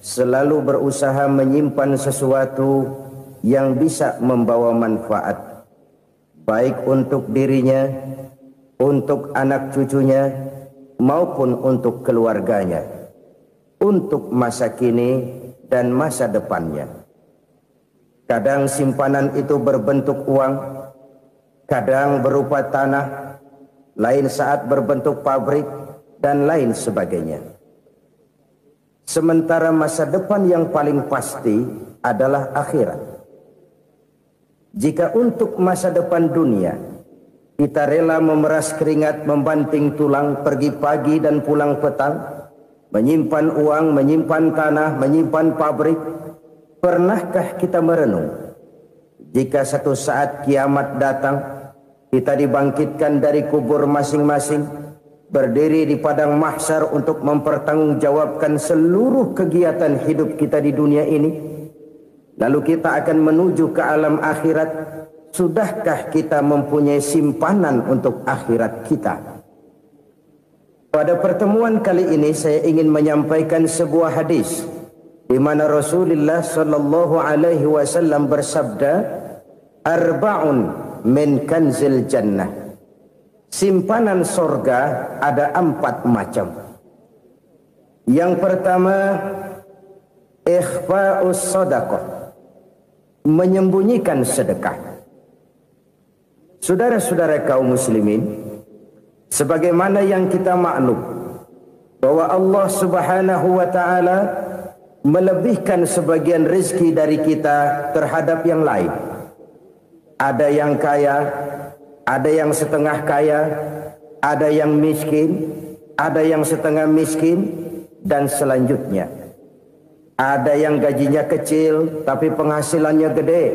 selalu berusaha menyimpan sesuatu yang bisa membawa manfaat, baik untuk dirinya, untuk anak cucunya, maupun untuk keluarganya, untuk masa kini dan masa depannya. Kadang simpanan itu berbentuk uang, kadang berupa tanah, lain saat berbentuk pabrik, dan lain sebagainya. Sementara masa depan yang paling pasti adalah akhirat. Jika untuk masa depan dunia kita rela memeras keringat, membanting tulang, pergi pagi dan pulang petang, menyimpan uang, menyimpan tanah, menyimpan pabrik, pernahkah kita merenung jika satu saat kiamat datang, kita dibangkitkan dari kubur masing-masing, berdiri di padang mahsyar untuk mempertanggungjawabkan seluruh kegiatan hidup kita di dunia ini, lalu kita akan menuju ke alam akhirat. Sudahkah kita mempunyai simpanan untuk akhirat kita? Pada pertemuan kali ini saya ingin menyampaikan sebuah hadis di mana Rasulullah sallallahu alaihi wasallam bersabda, "Arba'un min kanzil jannah." Simpanan sorga ada 4 macam. Yang pertama, ikhfa'us sadaqah, menyembunyikan sedekah. Saudara-saudara kaum muslimin, sebagaimana yang kita maklum bahwa Allah Subhanahu wa taala melebihkan sebagian rezeki dari kita terhadap yang lain. Ada yang kaya, ada yang setengah kaya, ada yang miskin, ada yang setengah miskin, dan selanjutnya. Ada yang gajinya kecil tapi penghasilannya gede.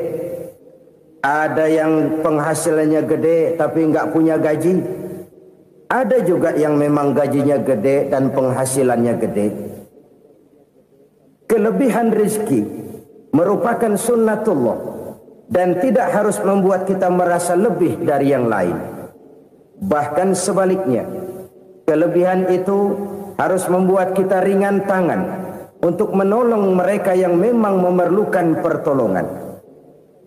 Ada yang penghasilannya gede tapi enggak punya gaji. Ada juga yang memang gajinya gede dan penghasilannya gede. Kelebihan rezeki merupakan sunnatullah dan tidak harus membuat kita merasa lebih dari yang lain. Bahkan sebaliknya, kelebihan itu harus membuat kita ringan tangan untuk menolong mereka yang memang memerlukan pertolongan.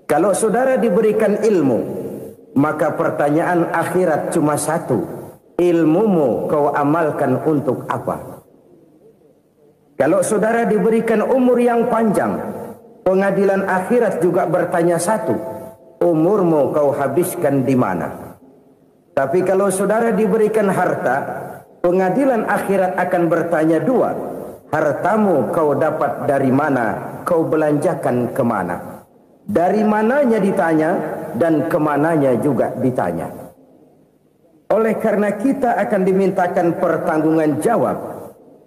Kalau saudara diberikan ilmu, maka pertanyaan akhirat cuma satu: ilmumu kau amalkan untuk apa? Kalau saudara diberikan umur yang panjang, pengadilan akhirat juga bertanya satu: umurmu kau habiskan di mana? Tapi kalau saudara diberikan harta, pengadilan akhirat akan bertanya 2: hartamu kau dapat dari mana? Kau belanjakan kemana? Dari mananya ditanya dan kemananya juga ditanya. Oleh karena kita akan dimintakan pertanggungan jawab,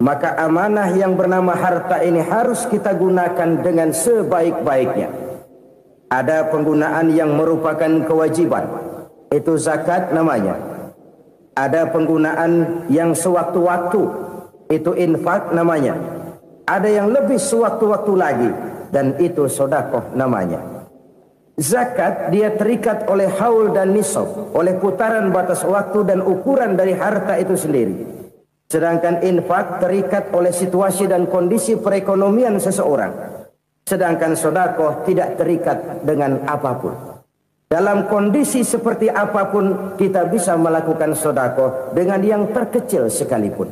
maka amanah yang bernama harta ini harus kita gunakan dengan sebaik-baiknya. Ada penggunaan yang merupakan kewajiban, itu zakat namanya. Ada penggunaan yang sewaktu-waktu, itu infak namanya. Ada yang lebih sewaktu-waktu lagi, dan itu sedekah namanya. Zakat dia terikat oleh haul dan nisab, oleh putaran batas waktu dan ukuran dari harta itu sendiri. Sedangkan infak terikat oleh situasi dan kondisi perekonomian seseorang. Sedangkan sedekah tidak terikat dengan apapun. Dalam kondisi seperti apapun kita bisa melakukan sedekah dengan yang terkecil sekalipun.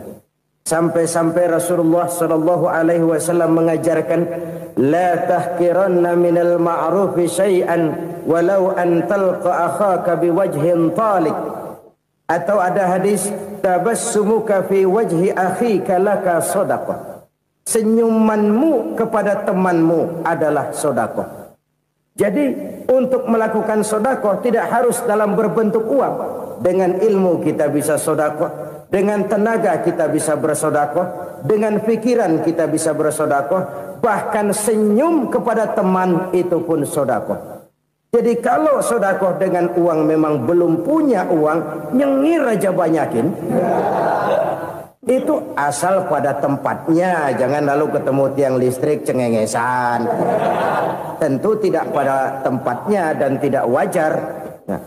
Sampai-sampai Rasulullah sallallahu alaihi wasallam mengajarkan, la tahqiranna minal ma'rufi syai'an walau an talqa akhaka biwajhin talik. Atau ada hadis, tabassumuka fi wajhi akhika laka shadaqah. Senyumanmu kepada temanmu adalah sedekah. Jadi untuk melakukan sedekah tidak harus dalam berbentuk uang. Dengan ilmu kita bisa sedekah. Dengan tenaga kita bisa bersedekah, dengan pikiran kita bisa bersedekah, bahkan senyum kepada teman itu pun sedekah. Jadi kalau sedekah dengan uang memang belum punya uang, nyengir aja banyakin. Itu asal pada tempatnya, jangan lalu ketemu tiang listrik cengengesan. Tentu tidak pada tempatnya dan tidak wajar. Nah,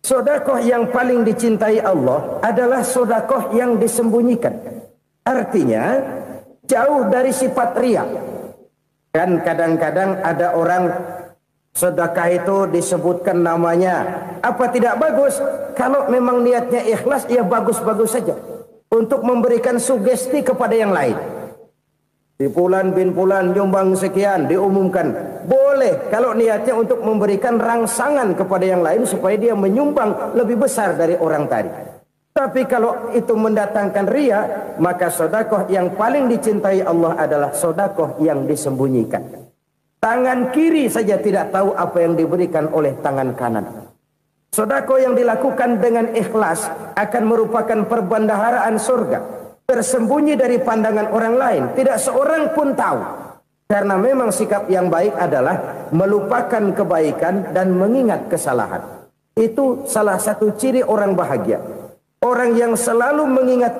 sedekah yang paling dicintai Allah adalah sedekah yang disembunyikan. Artinya, jauh dari sifat riya. Kan kadang-kadang ada orang sedekah itu disebutkan namanya, apa tidak bagus? Kalau memang niatnya ikhlas, ya bagus-bagus saja. Untuk memberikan sugesti kepada yang lain. Si Fulan bin Fulan nyumbang sekian, diumumkan. Boleh kalau niatnya untuk memberikan rangsangan kepada yang lain supaya dia menyumbang lebih besar dari orang tadi. Tapi kalau itu mendatangkan riya, maka sedekah yang paling dicintai Allah adalah sedekah yang disembunyikan. Tangan kiri saja tidak tahu apa yang diberikan oleh tangan kanan. Sedekah yang dilakukan dengan ikhlas akan merupakan perbendaharaan surga, tersembunyi dari pandangan orang lain, tidak seorang pun tahu. Karena memang sikap yang baik adalah melupakan kebaikan dan mengingat kesalahan. Itu salah satu ciri orang bahagia. Orang yang selalu mengingat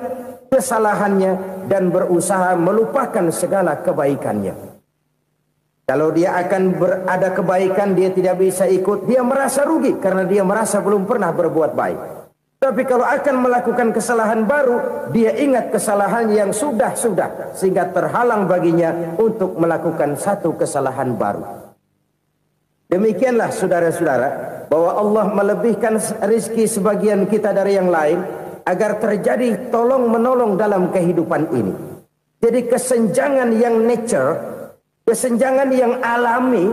kesalahannya dan berusaha melupakan segala kebaikannya. Kalau dia akan ada kebaikan, dia tidak bisa ikut, dia merasa rugi karena dia merasa belum pernah berbuat baik. Tapi kalau akan melakukan kesalahan baru, dia ingat kesalahan yang sudah-sudah, sehingga terhalang baginya untuk melakukan satu kesalahan baru. Demikianlah saudara-saudara, bahwa Allah melebihkan rizki sebagian kita dari yang lain, agar terjadi tolong-menolong dalam kehidupan ini. Jadi kesenjangan yang nature, kesenjangan yang alami,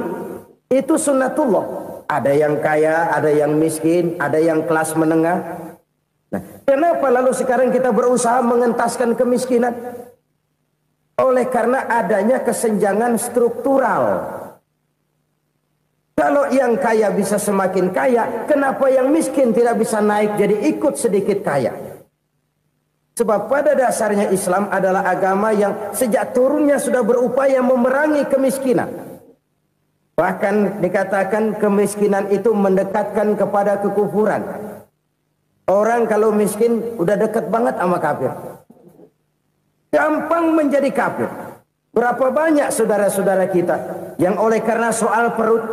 itu sunnatullah. Ada yang kaya, ada yang miskin, ada yang kelas menengah. Nah, kenapa lalu sekarang kita berusaha mengentaskan kemiskinan? Oleh karena adanya kesenjangan struktural. Kalau yang kaya bisa semakin kaya, kenapa yang miskin tidak bisa naik jadi ikut sedikit kaya? Sebab pada dasarnya Islam adalah agama yang sejak turunnya sudah berupaya memerangi kemiskinan. Bahkan dikatakan kemiskinan itu mendekatkan kepada kekufuran. Orang kalau miskin udah dekat banget sama kafir. Gampang menjadi kafir. Berapa banyak saudara-saudara kita yang oleh karena soal perut,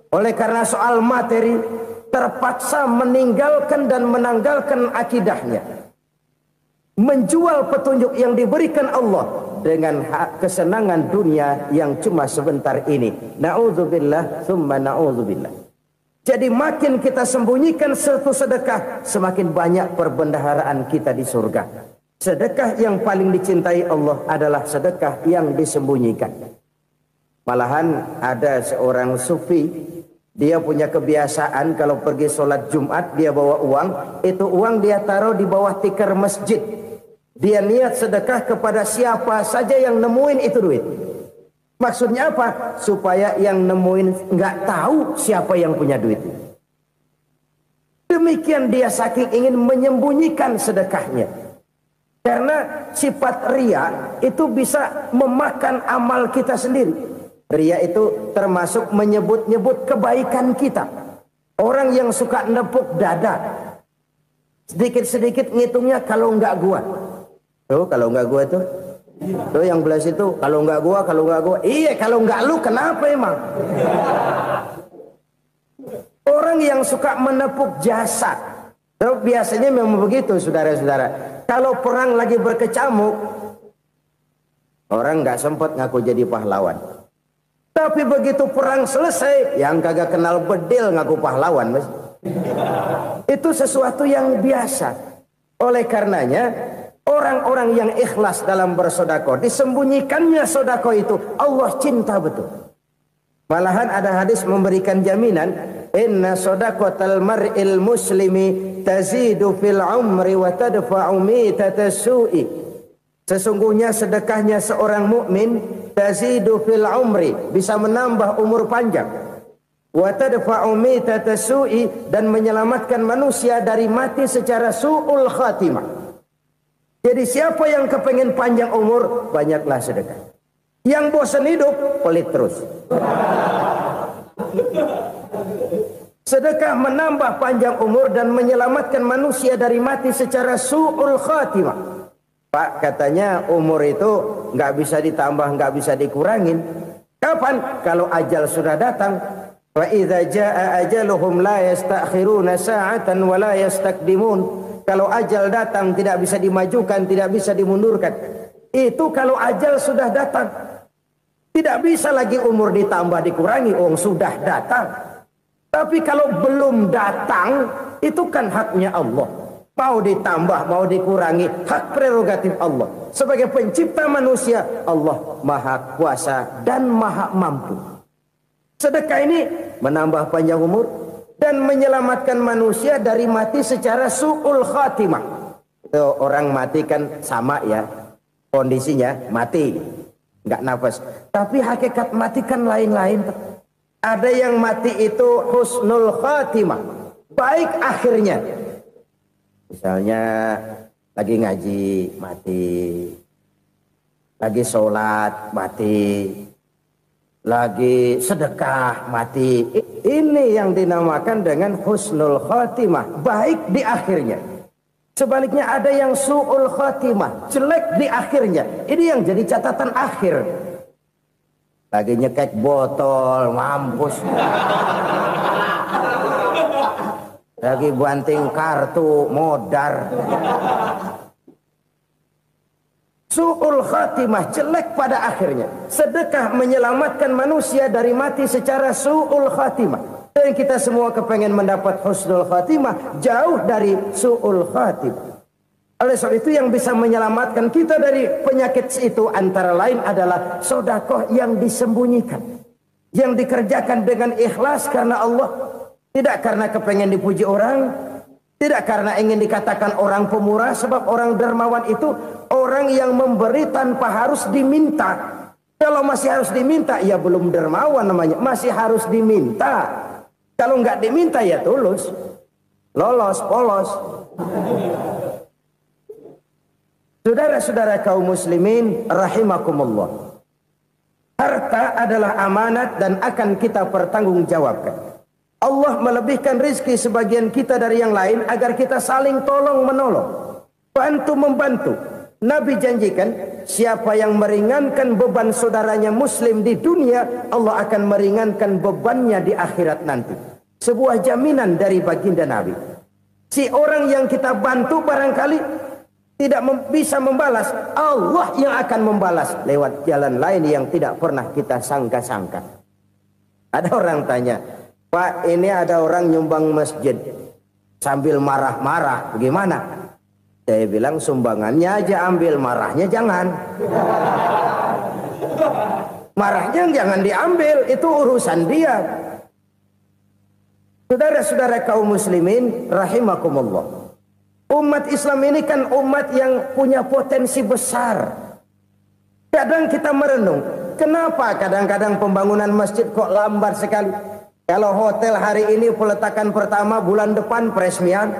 oleh karena soal materi, terpaksa meninggalkan dan menanggalkan akidahnya. Menjual petunjuk yang diberikan Allah dengan kesenangan dunia yang cuma sebentar ini. Na'udzubillah, thumma na'udzubillah. Jadi makin kita sembunyikan satu sedekah, semakin banyak perbendaharaan kita di surga. Sedekah yang paling dicintai Allah adalah sedekah yang disembunyikan. Malahan ada seorang sufi, dia punya kebiasaan kalau pergi sholat Jumat dia bawa uang, itu uang dia taruh di bawah tikar masjid. Dia niat sedekah kepada siapa saja yang nemuin itu duit. Maksudnya apa? Supaya yang nemuin nggak tahu siapa yang punya duit. Demikian dia saking ingin menyembunyikan sedekahnya. Karena sifat riya itu bisa memakan amal kita sendiri. Riya itu termasuk menyebut-nyebut kebaikan kita. Orang yang suka nepuk dada, sedikit-sedikit ngitungnya kalau nggak gua. Tuh kalau nggak gua tuh. Tuh yang belah situ, kalau nggak gua. Iya, kalau nggak lu kenapa emang? Orang yang suka menepuk jasad. Tuh, biasanya memang begitu saudara-saudara. Kalau perang lagi berkecamuk, orang nggak sempat ngaku jadi pahlawan. Tapi begitu perang selesai, yang kagak kenal bedil ngaku pahlawan, mas. Itu sesuatu yang biasa. Oleh karenanya, orang-orang yang ikhlas dalam bersedekah, disembunyikannya sedekah itu, Allah cinta betul. Malahan ada hadis memberikan jaminan, inna sedaqatal mar'il muslimi tazidu fil umri wa tadfa'u mitatas su'i. Sesungguhnya sedekahnya seorang mukmin tazidu fil umri, bisa menambah umur panjang. Wa tadfa'u mitatas su'i, dan menyelamatkan manusia dari mati secara su'ul khatimah. Jadi siapa yang kepengen panjang umur, banyaklah sedekah. Yang bosan hidup, pelit terus. Sedekah menambah panjang umur dan menyelamatkan manusia dari mati secara su'ul khatimah. Pak, katanya umur itu nggak bisa ditambah, nggak bisa dikurangin. Kapan? Kalau ajal sudah datang. Wa idza jaa ajaluhum la yastakhiruna sa'atan wa la yastakdimun. Kalau ajal datang tidak bisa dimajukan, tidak bisa dimundurkan. Itu kalau ajal sudah datang. Tidak bisa lagi umur ditambah dikurangi, sudah datang. Tapi kalau belum datang, itu kan haknya Allah. Mau ditambah, mau dikurangi, hak prerogatif Allah. Sebagai pencipta manusia, Allah maha kuasa dan maha mampu. Sedekah ini menambah panjang umur dan menyelamatkan manusia dari mati secara su'ul khatimah. Itu orang mati kan sama ya, kondisinya mati, nggak nafas. Tapi hakikat mati kan lain-lain. Ada yang mati itu husnul khatimah, baik akhirnya. Misalnya lagi ngaji mati, lagi sholat mati, lagi sedekah mati. Ini yang dinamakan dengan husnul khatimah, baik di akhirnya. Sebaliknya ada yang su'ul khatimah, jelek di akhirnya. Ini yang jadi catatan akhir. Lagi nyekek botol, mampus. Lagi banting kartu, modar. Su'ul khatimah, jelek pada akhirnya. Sedekah menyelamatkan manusia dari mati secara su'ul khatimah. Dan kita semua kepengen mendapat husnul khatimah, jauh dari su'ul khatimah. Oleh sebab itu yang bisa menyelamatkan kita dari penyakit itu antara lain adalah sedekah yang disembunyikan. Yang dikerjakan dengan ikhlas karena Allah. Tidak karena kepengen dipuji orang, tidak karena ingin dikatakan orang pemurah, sebab orang dermawan itu orang yang memberi tanpa harus diminta. Kalau masih harus diminta, ya belum dermawan namanya, masih harus diminta. Kalau nggak diminta ya tulus, lolos, polos. Saudara-saudara kaum muslimin rahimakumullah. Harta adalah amanat dan akan kita pertanggungjawabkan. Allah melebihkan rizki sebagian kita dari yang lain agar kita saling tolong menolong, bantu membantu. Nabi janjikan siapa yang meringankan beban saudaranya muslim di dunia, Allah akan meringankan bebannya di akhirat nanti. Sebuah jaminan dari baginda Nabi. Si orang yang kita bantu barangkali tidak bisa membalas, Allah yang akan membalas lewat jalan lain yang tidak pernah kita sangka-sangka. Ada orang tanya, Pak, ini ada orang nyumbang masjid sambil marah-marah, bagaimana? Saya bilang sumbangannya aja ambil, marahnya jangan. Marahnya jangan diambil, itu urusan dia. Saudara-saudara kaum muslimin rahimakumullah. Umat Islam ini kan umat yang punya potensi besar. Kadang kita merenung, kenapa kadang-kadang pembangunan masjid kok lambat sekali? Kalau hotel hari ini peletakan pertama, bulan depan peresmian.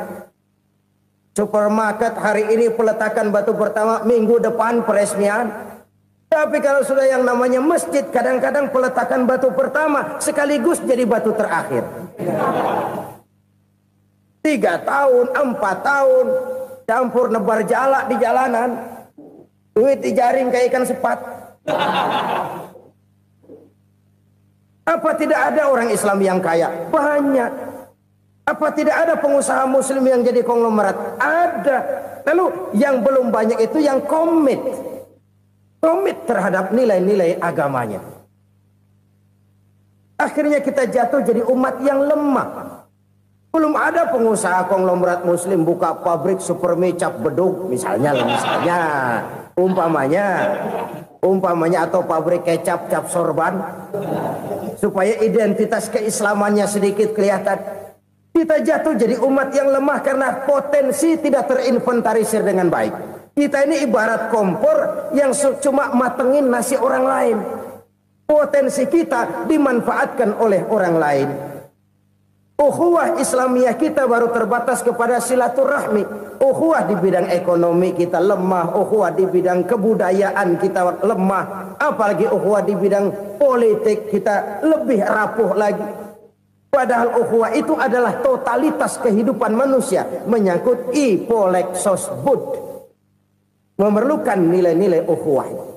Supermarket hari ini peletakan batu pertama, minggu depan peresmian. Tapi kalau sudah yang namanya masjid, kadang-kadang peletakan batu pertama sekaligus jadi batu terakhir. 3 tahun, 4 tahun, campur nebar jalak di jalanan, duit dijaring kayak ikan sepat. Apa tidak ada orang Islam yang kaya? Banyak. Apa tidak ada pengusaha muslim yang jadi konglomerat? Ada. Lalu yang belum banyak itu yang komit terhadap nilai-nilai agamanya. Akhirnya kita jatuh jadi umat yang lemah. Belum ada pengusaha konglomerat muslim buka pabrik supermi cap beduk misalnya umpamanya atau pabrik kecap cap sorban supaya identitas keislamannya sedikit kelihatan. Kita jatuh jadi umat yang lemah karena potensi tidak terinventarisir dengan baik. Kita ini ibarat kompor yang cuma matengin nasi orang lain. Potensi kita dimanfaatkan oleh orang lain. Ukhuwah Islamiyah kita baru terbatas kepada silaturahmi. Ukhuwah di bidang ekonomi kita lemah, ukhuwah di bidang kebudayaan kita lemah, apalagi ukhuwah di bidang politik kita lebih rapuh lagi. Padahal ukhuwah itu adalah totalitas kehidupan manusia, menyangkut ipolek sosbud, memerlukan nilai-nilai ukhuwah.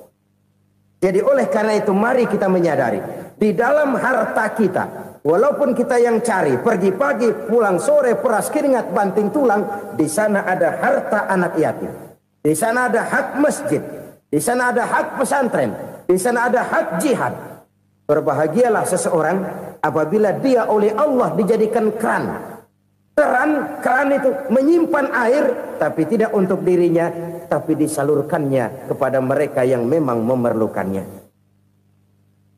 Jadi oleh karena itu mari kita menyadari di dalam harta kita, walaupun kita yang cari, pergi pagi, pulang sore, peras keringat, banting tulang, di sana ada harta anak yatim. Di sana ada hak masjid. Di sana ada hak pesantren, di sana ada hak jihad. Berbahagialah seseorang apabila dia oleh Allah dijadikan keran. Keran itu menyimpan air, tapi tidak untuk dirinya, tapi disalurkannya kepada mereka yang memang memerlukannya.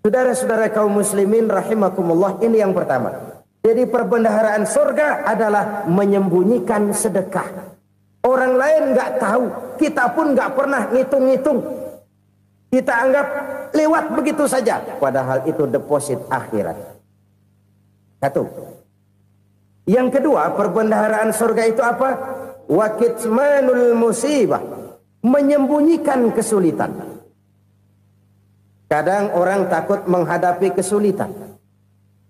Saudara-saudara kaum muslimin rahimakumullah, ini yang pertama. Jadi perbendaharaan surga adalah menyembunyikan sedekah. Orang lain nggak tahu, kita pun nggak pernah ngitung-ngitung. Kita anggap lewat begitu saja, padahal itu deposit akhirat. Satu. Yang kedua, perbendaharaan surga itu apa? Wa kitmanul musibah, menyembunyikan kesulitan. Kadang orang takut menghadapi kesulitan,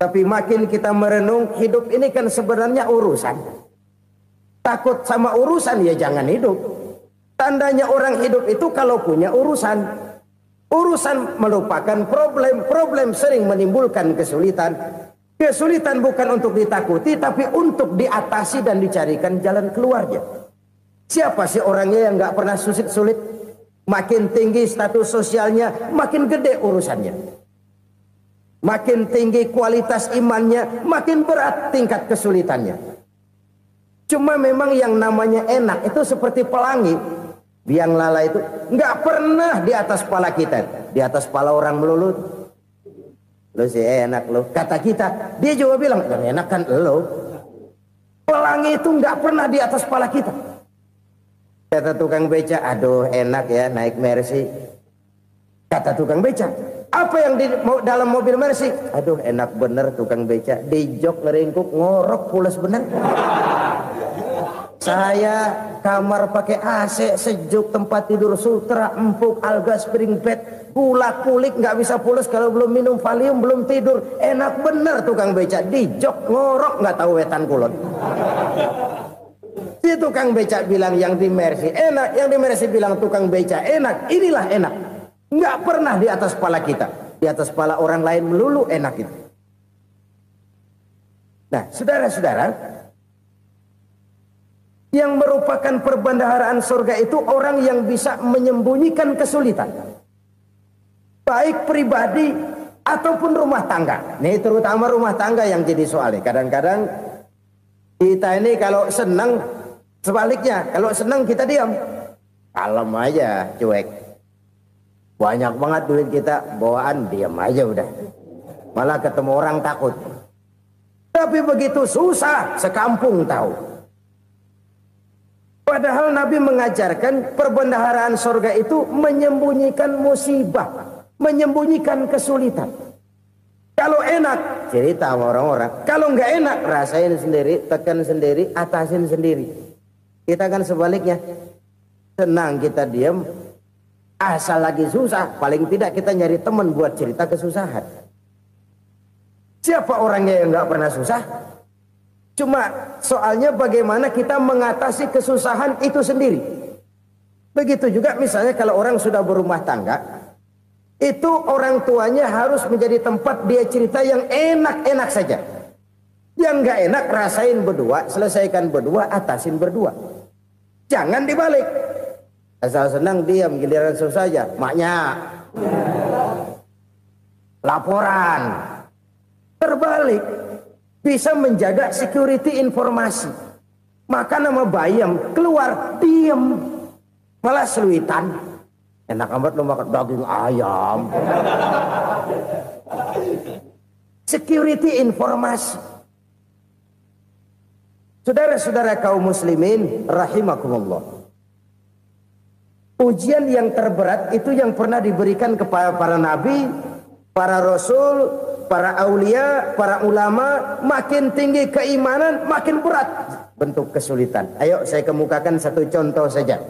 tapi makin kita merenung, hidup ini kan sebenarnya urusan. Takut sama urusan, ya jangan hidup. Tandanya orang hidup itu kalau punya urusan. Urusan melupakan problem. Problem sering menimbulkan kesulitan. Kesulitan bukan untuk ditakuti, tapi untuk diatasi dan dicarikan jalan keluarnya. Siapa sih orangnya yang nggak pernah sulit-sulit? Makin tinggi status sosialnya, makin gede urusannya. Makin tinggi kualitas imannya, makin berat tingkat kesulitannya. Cuma memang yang namanya enak itu seperti pelangi. Biang lala itu nggak pernah di atas kepala kita, di atas kepala orang melulu. Lo sih enak lo, kata kita. Dia juga bilang yang enak kan lo. Pelangi itu nggak pernah di atas kepala kita. Kata tukang beca, aduh enak ya naik Mercy. Kata tukang beca, apa yang di dalam mobil Mercy? Aduh enak bener tukang beca, di jok ngeringkuk ngorok pulas bener. Saya kamar pakai AC sejuk, tempat tidur sutra empuk, alga spring bed, kulak kulik nggak bisa pulas kalau belum minum Valium, belum tidur. Enak bener tukang beca, di jok ngorok nggak tahu wetan kulon. Si tukang beca bilang yang di Mercy enak, yang di Mercy bilang tukang beca enak. Inilah enak, nggak pernah di atas kepala kita, di atas kepala orang lain melulu enak itu. Nah, saudara-saudara, yang merupakan perbendaharaan surga itu orang yang bisa menyembunyikan kesulitan, baik pribadi ataupun rumah tangga. Nih terutama rumah tangga yang jadi soalnya. Kadang-kadang kita ini kalau senang, sebaliknya kalau senang kita diam, kalem aja, cuek. Banyak banget duit kita bawaan, diam aja udah. Malah ketemu orang takut. Tapi begitu susah, sekampung tahu. Padahal Nabi mengajarkan perbendaharaan surga itu menyembunyikan musibah, menyembunyikan kesulitan. Kalau enak, cerita sama orang-orang. Kalau nggak enak, rasain sendiri, tekan sendiri, atasin sendiri. Kita kan sebaliknya. Senang kita diam, asal lagi susah, paling tidak kita nyari teman buat cerita kesusahan. Siapa orangnya yang nggak pernah susah? Cuma soalnya bagaimana kita mengatasi kesusahan itu sendiri. Begitu juga misalnya kalau orang sudah berumah tangga, itu orang tuanya harus menjadi tempat dia cerita yang enak-enak saja. Yang nggak enak rasain berdua, selesaikan berdua, atasin berdua. Jangan dibalik. Asal senang diam, giliran susah saja. Maknya laporan. Terbalik. Bisa menjaga security informasi. Maka nama bayam keluar diem, malah seluitan. Enak amat lo makan daging ayam. Security informasi. Saudara-saudara kaum muslimin rahimakumullah. Ujian yang terberat itu yang pernah diberikan kepada para nabi, para rasul, para aulia, para ulama. Makin tinggi keimanan, makin berat bentuk kesulitan. Ayo saya kemukakan satu contoh saja.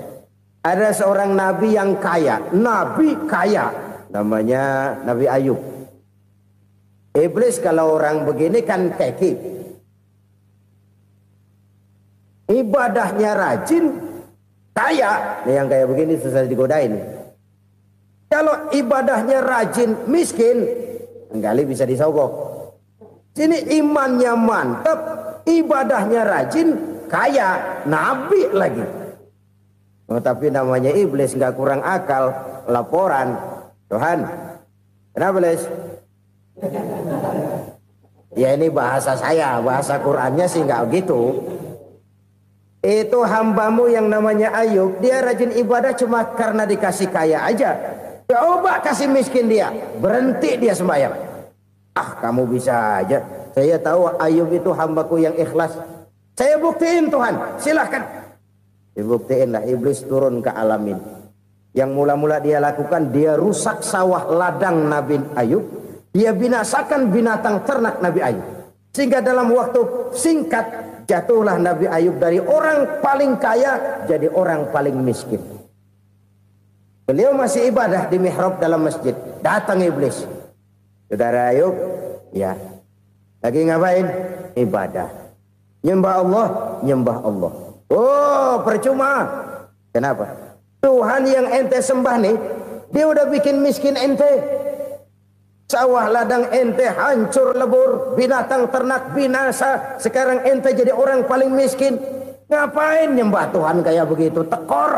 Ada seorang nabi yang kaya, nabi kaya, namanya Nabi Ayub. Iblis kalau orang begini kan keki, ibadahnya rajin, kaya. Nih yang kayak begini susah digodain. Kalau ibadahnya rajin, miskin, kali bisa disogok. Sini imannya mantap, ibadahnya rajin, kaya, nabi lagi. Tapi namanya iblis, nggak kurang akal. Laporan, Tuhan, kenapa Les? Ya ini bahasa saya, bahasa Qur'annya sih nggak gitu. Itu hambamu yang namanya Ayub, dia rajin ibadah cuma karena dikasih kaya aja. Coba kasih miskin dia, berhenti dia sembahyang. Ah, kamu bisa aja. Saya tahu Ayub itu hambaku yang ikhlas. Saya buktiin Tuhan, silahkan. Dibuktiin lah, iblis turun ke alamin. Yang mula-mula dia lakukan, dia rusak sawah ladang Nabi Ayub. Dia binasakan binatang ternak Nabi Ayub. Sehingga dalam waktu singkat, jatuhlah Nabi Ayub dari orang paling kaya jadi orang paling miskin. Beliau masih ibadah di mihrab dalam masjid. Datang iblis. Saudara Ayub, ya, lagi ngapain? Ibadah. Nyembah Allah, nyembah Allah. Oh, percuma. Kenapa? Tuhan yang ente sembah nih, dia udah bikin miskin ente. Sawah ladang ente hancur lebur, binatang ternak binasa. Sekarang ente jadi orang paling miskin. Ngapain nyembah Tuhan kayak begitu? Tekor.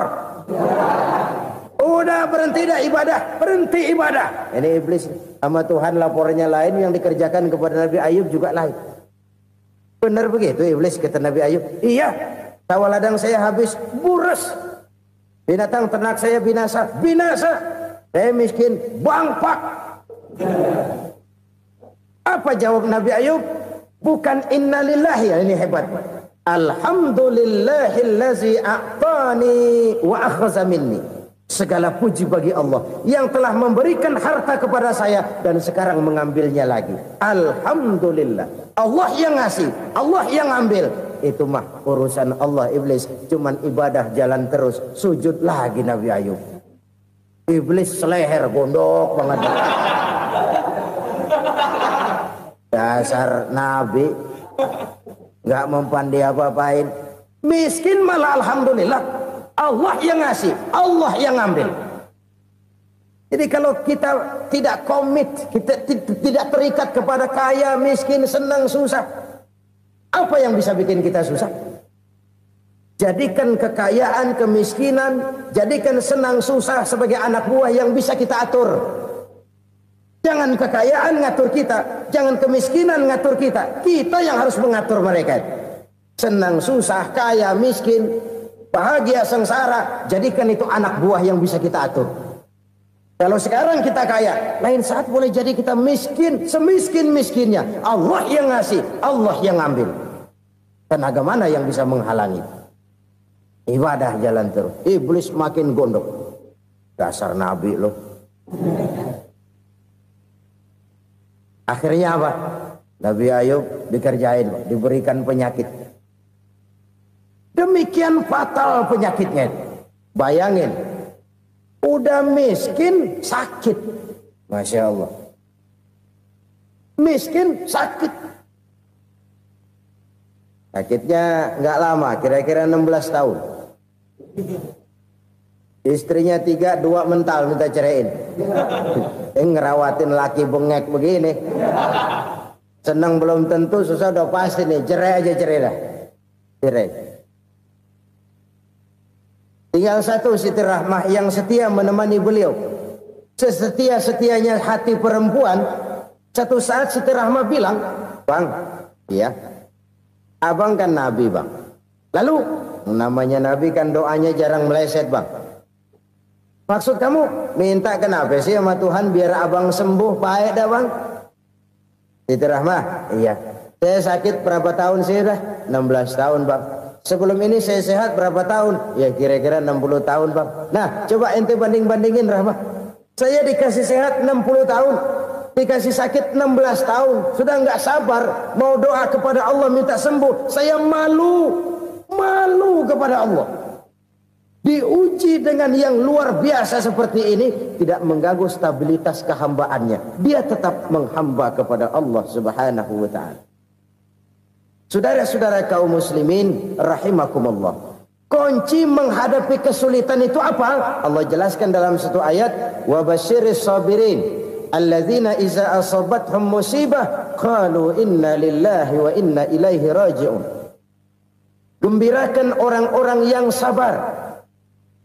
Udah berhenti dah ibadah, berhenti ibadah. Ini iblis sama Tuhan laporannya lain, yang dikerjakan kepada Nabi Ayub juga lain. Benar begitu iblis, kata Nabi Ayub. Iya, sawah ladang saya habis, buras. Binatang ternak saya binasa, binasa. Saya miskin, bangpak. Apa jawab Nabi Ayub? Bukan innalillahi, ya, ini hebat. Alhamdulillahillazi a'tani wa akhza minni. Segala puji bagi Allah yang telah memberikan harta kepada saya dan sekarang mengambilnya lagi. Alhamdulillah. Allah yang ngasih, Allah yang ambil. Itu mah urusan Allah. Iblis cuman ibadah jalan terus, sujud lagi Nabi Ayub. Iblis seleher gondok banget. Dasar Nabi nggak mempan dia apa-apain. Miskin malah alhamdulillah. Allah yang ngasih, Allah yang ambil. Jadi kalau kita tidak komit, kita tidak terikat kepada kaya, miskin, senang, susah, apa yang bisa bikin kita susah? Jadikan kekayaan, kemiskinan, jadikan senang, susah sebagai anak buah yang bisa kita atur. Jangan kekayaan ngatur kita, jangan kemiskinan ngatur kita. Kita yang harus mengatur mereka. Senang, susah, kaya, miskin, bahagia, sengsara, jadikan itu anak buah yang bisa kita atur. Kalau sekarang kita kaya, lain saat boleh jadi kita miskin, semiskin-miskinnya. Allah yang ngasih, Allah yang ambil. Tenaga mana yang bisa menghalangi? Ibadah jalan terus. Iblis makin gondok. Dasar Nabi loh. Akhirnya apa? Nabi Ayub dikerjain, diberikan penyakit. Demikian fatal penyakitnya. Bayangin, udah miskin sakit. Masya Allah. Miskin sakit. Sakitnya nggak lama, kira-kira 16 tahun. Istrinya 3, 2 mental minta ceraiin. Ngerawatin laki bengek begini. Senang belum tentu, susah udah pasti nih. Cerai aja, cerai dah. Cerai. Tinggal satu Siti Rahmah yang setia menemani beliau. Sesetia-setianya hati perempuan. Satu saat Siti Rahmah bilang, "Bang, iya, abang kan Nabi, Bang. Lalu, namanya Nabi kan doanya jarang meleset, Bang. Maksud kamu minta kenapa sih sama Tuhan biar abang sembuh, baik dah, Bang?" Siti Rahmah, iya. Saya sakit berapa tahun sih dah? 16 tahun, Bang. Sebelum ini saya sehat berapa tahun? Ya kira-kira 60 tahun, Bang. Nah, coba ente banding-bandingin, Rahmah. Saya dikasih sehat 60 tahun, dikasih sakit 16 tahun. Sudah nggak sabar mau doa kepada Allah minta sembuh. Saya malu kepada Allah. Diuji dengan yang luar biasa seperti ini, tidak mengganggu stabilitas kehambaannya. Dia tetap menghamba kepada Allah Subhanahu wa ta'ala. Saudara-saudara kaum muslimin rahimakumullah. Kunci menghadapi kesulitan itu apa? Allah jelaskan dalam satu ayat, wa basyiris sabirin alladzina iza asabathum musibah qalu inna lillahi wa inna ilaihi raji'un. Gembirakan orang-orang yang sabar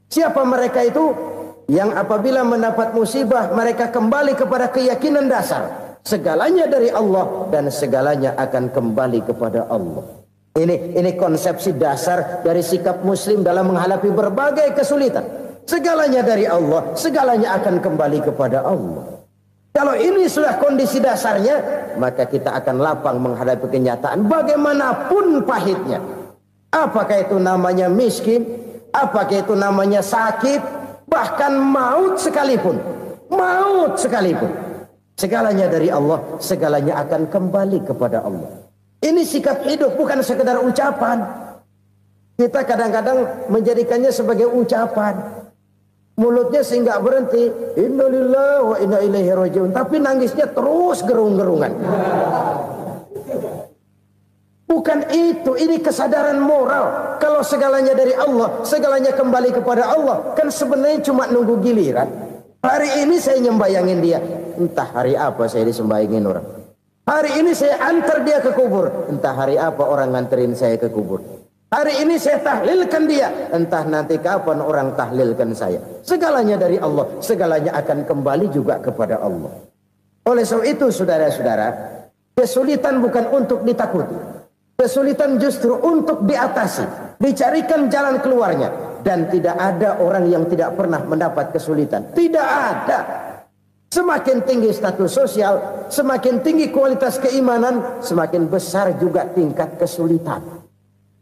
Siapa mereka itu? Yang apabila mendapat musibah mereka kembali kepada keyakinan dasar segalanya dari Allah dan segalanya akan kembali kepada Allah. Ini konsepsi dasar dari sikap muslim dalam menghadapi berbagai kesulitan. Segalanya dari Allah, segalanya akan kembali kepada Allah. Kalau ini sudah kondisi dasarnya, maka kita akan lapang menghadapi kenyataan bagaimanapun pahitnya. Apakah itu namanya miskin, apakah itu namanya sakit, bahkan maut sekalipun. Maut sekalipun. Segalanya dari Allah, segalanya akan kembali kepada Allah. Ini sikap hidup, bukan sekedar ucapan. Kita kadang-kadang menjadikannya sebagai ucapan. Mulutnya sehingga berhenti, innalillahi wa inna ilaihi rajiun, tapi nangisnya terus gerung-gerungan. Bukan itu, ini kesadaran moral. Kalau segalanya dari Allah, segalanya kembali kepada Allah, kan sebenarnya cuma nunggu giliran. Hari ini saya nyembayangin dia, entah hari apa saya disembayangin orang. Hari ini saya antar dia ke kubur, entah hari apa orang nganterin saya ke kubur. Hari ini saya tahlilkan dia, entah nanti kapan orang tahlilkan saya. Segalanya dari Allah, segalanya akan kembali juga kepada Allah. Oleh sebab itu saudara-saudara, kesulitan bukan untuk ditakuti. Kesulitan justru untuk diatasi, dicarikan jalan keluarnya. Dan tidak ada orang yang tidak pernah mendapat kesulitan. Tidak ada. Semakin tinggi status sosial, semakin tinggi kualitas keimanan, semakin besar juga tingkat kesulitan.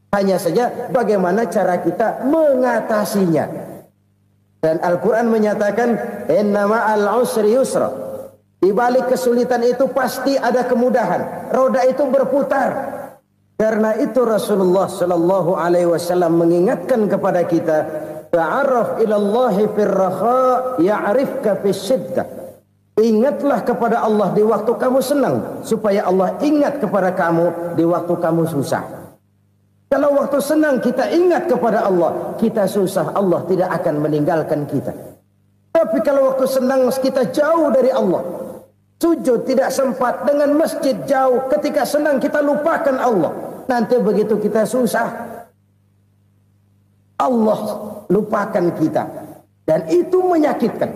Hanya saja bagaimana cara kita mengatasinya. Dan Al-Quran menyatakan, inna ma'al usri yusra. Di balik kesulitan itu pasti ada kemudahan. Roda itu berputar. Karena itu Rasulullah sallallahu alaihi wasallam mengingatkan kepada kita, ta'arraf ilallahi fir raha ya'rifka fis syiddah. Ingatlah kepada Allah di waktu kamu senang, supaya Allah ingat kepada kamu di waktu kamu susah. Kalau waktu senang kita ingat kepada Allah, kita susah, Allah tidak akan meninggalkan kita. Tapi kalau waktu senang kita jauh dari Allah, sujud tidak sempat, dengan masjid jauh, ketika senang kita lupakan Allah. Nanti begitu kita susah, Allah lupakan kita. Dan itu menyakitkan.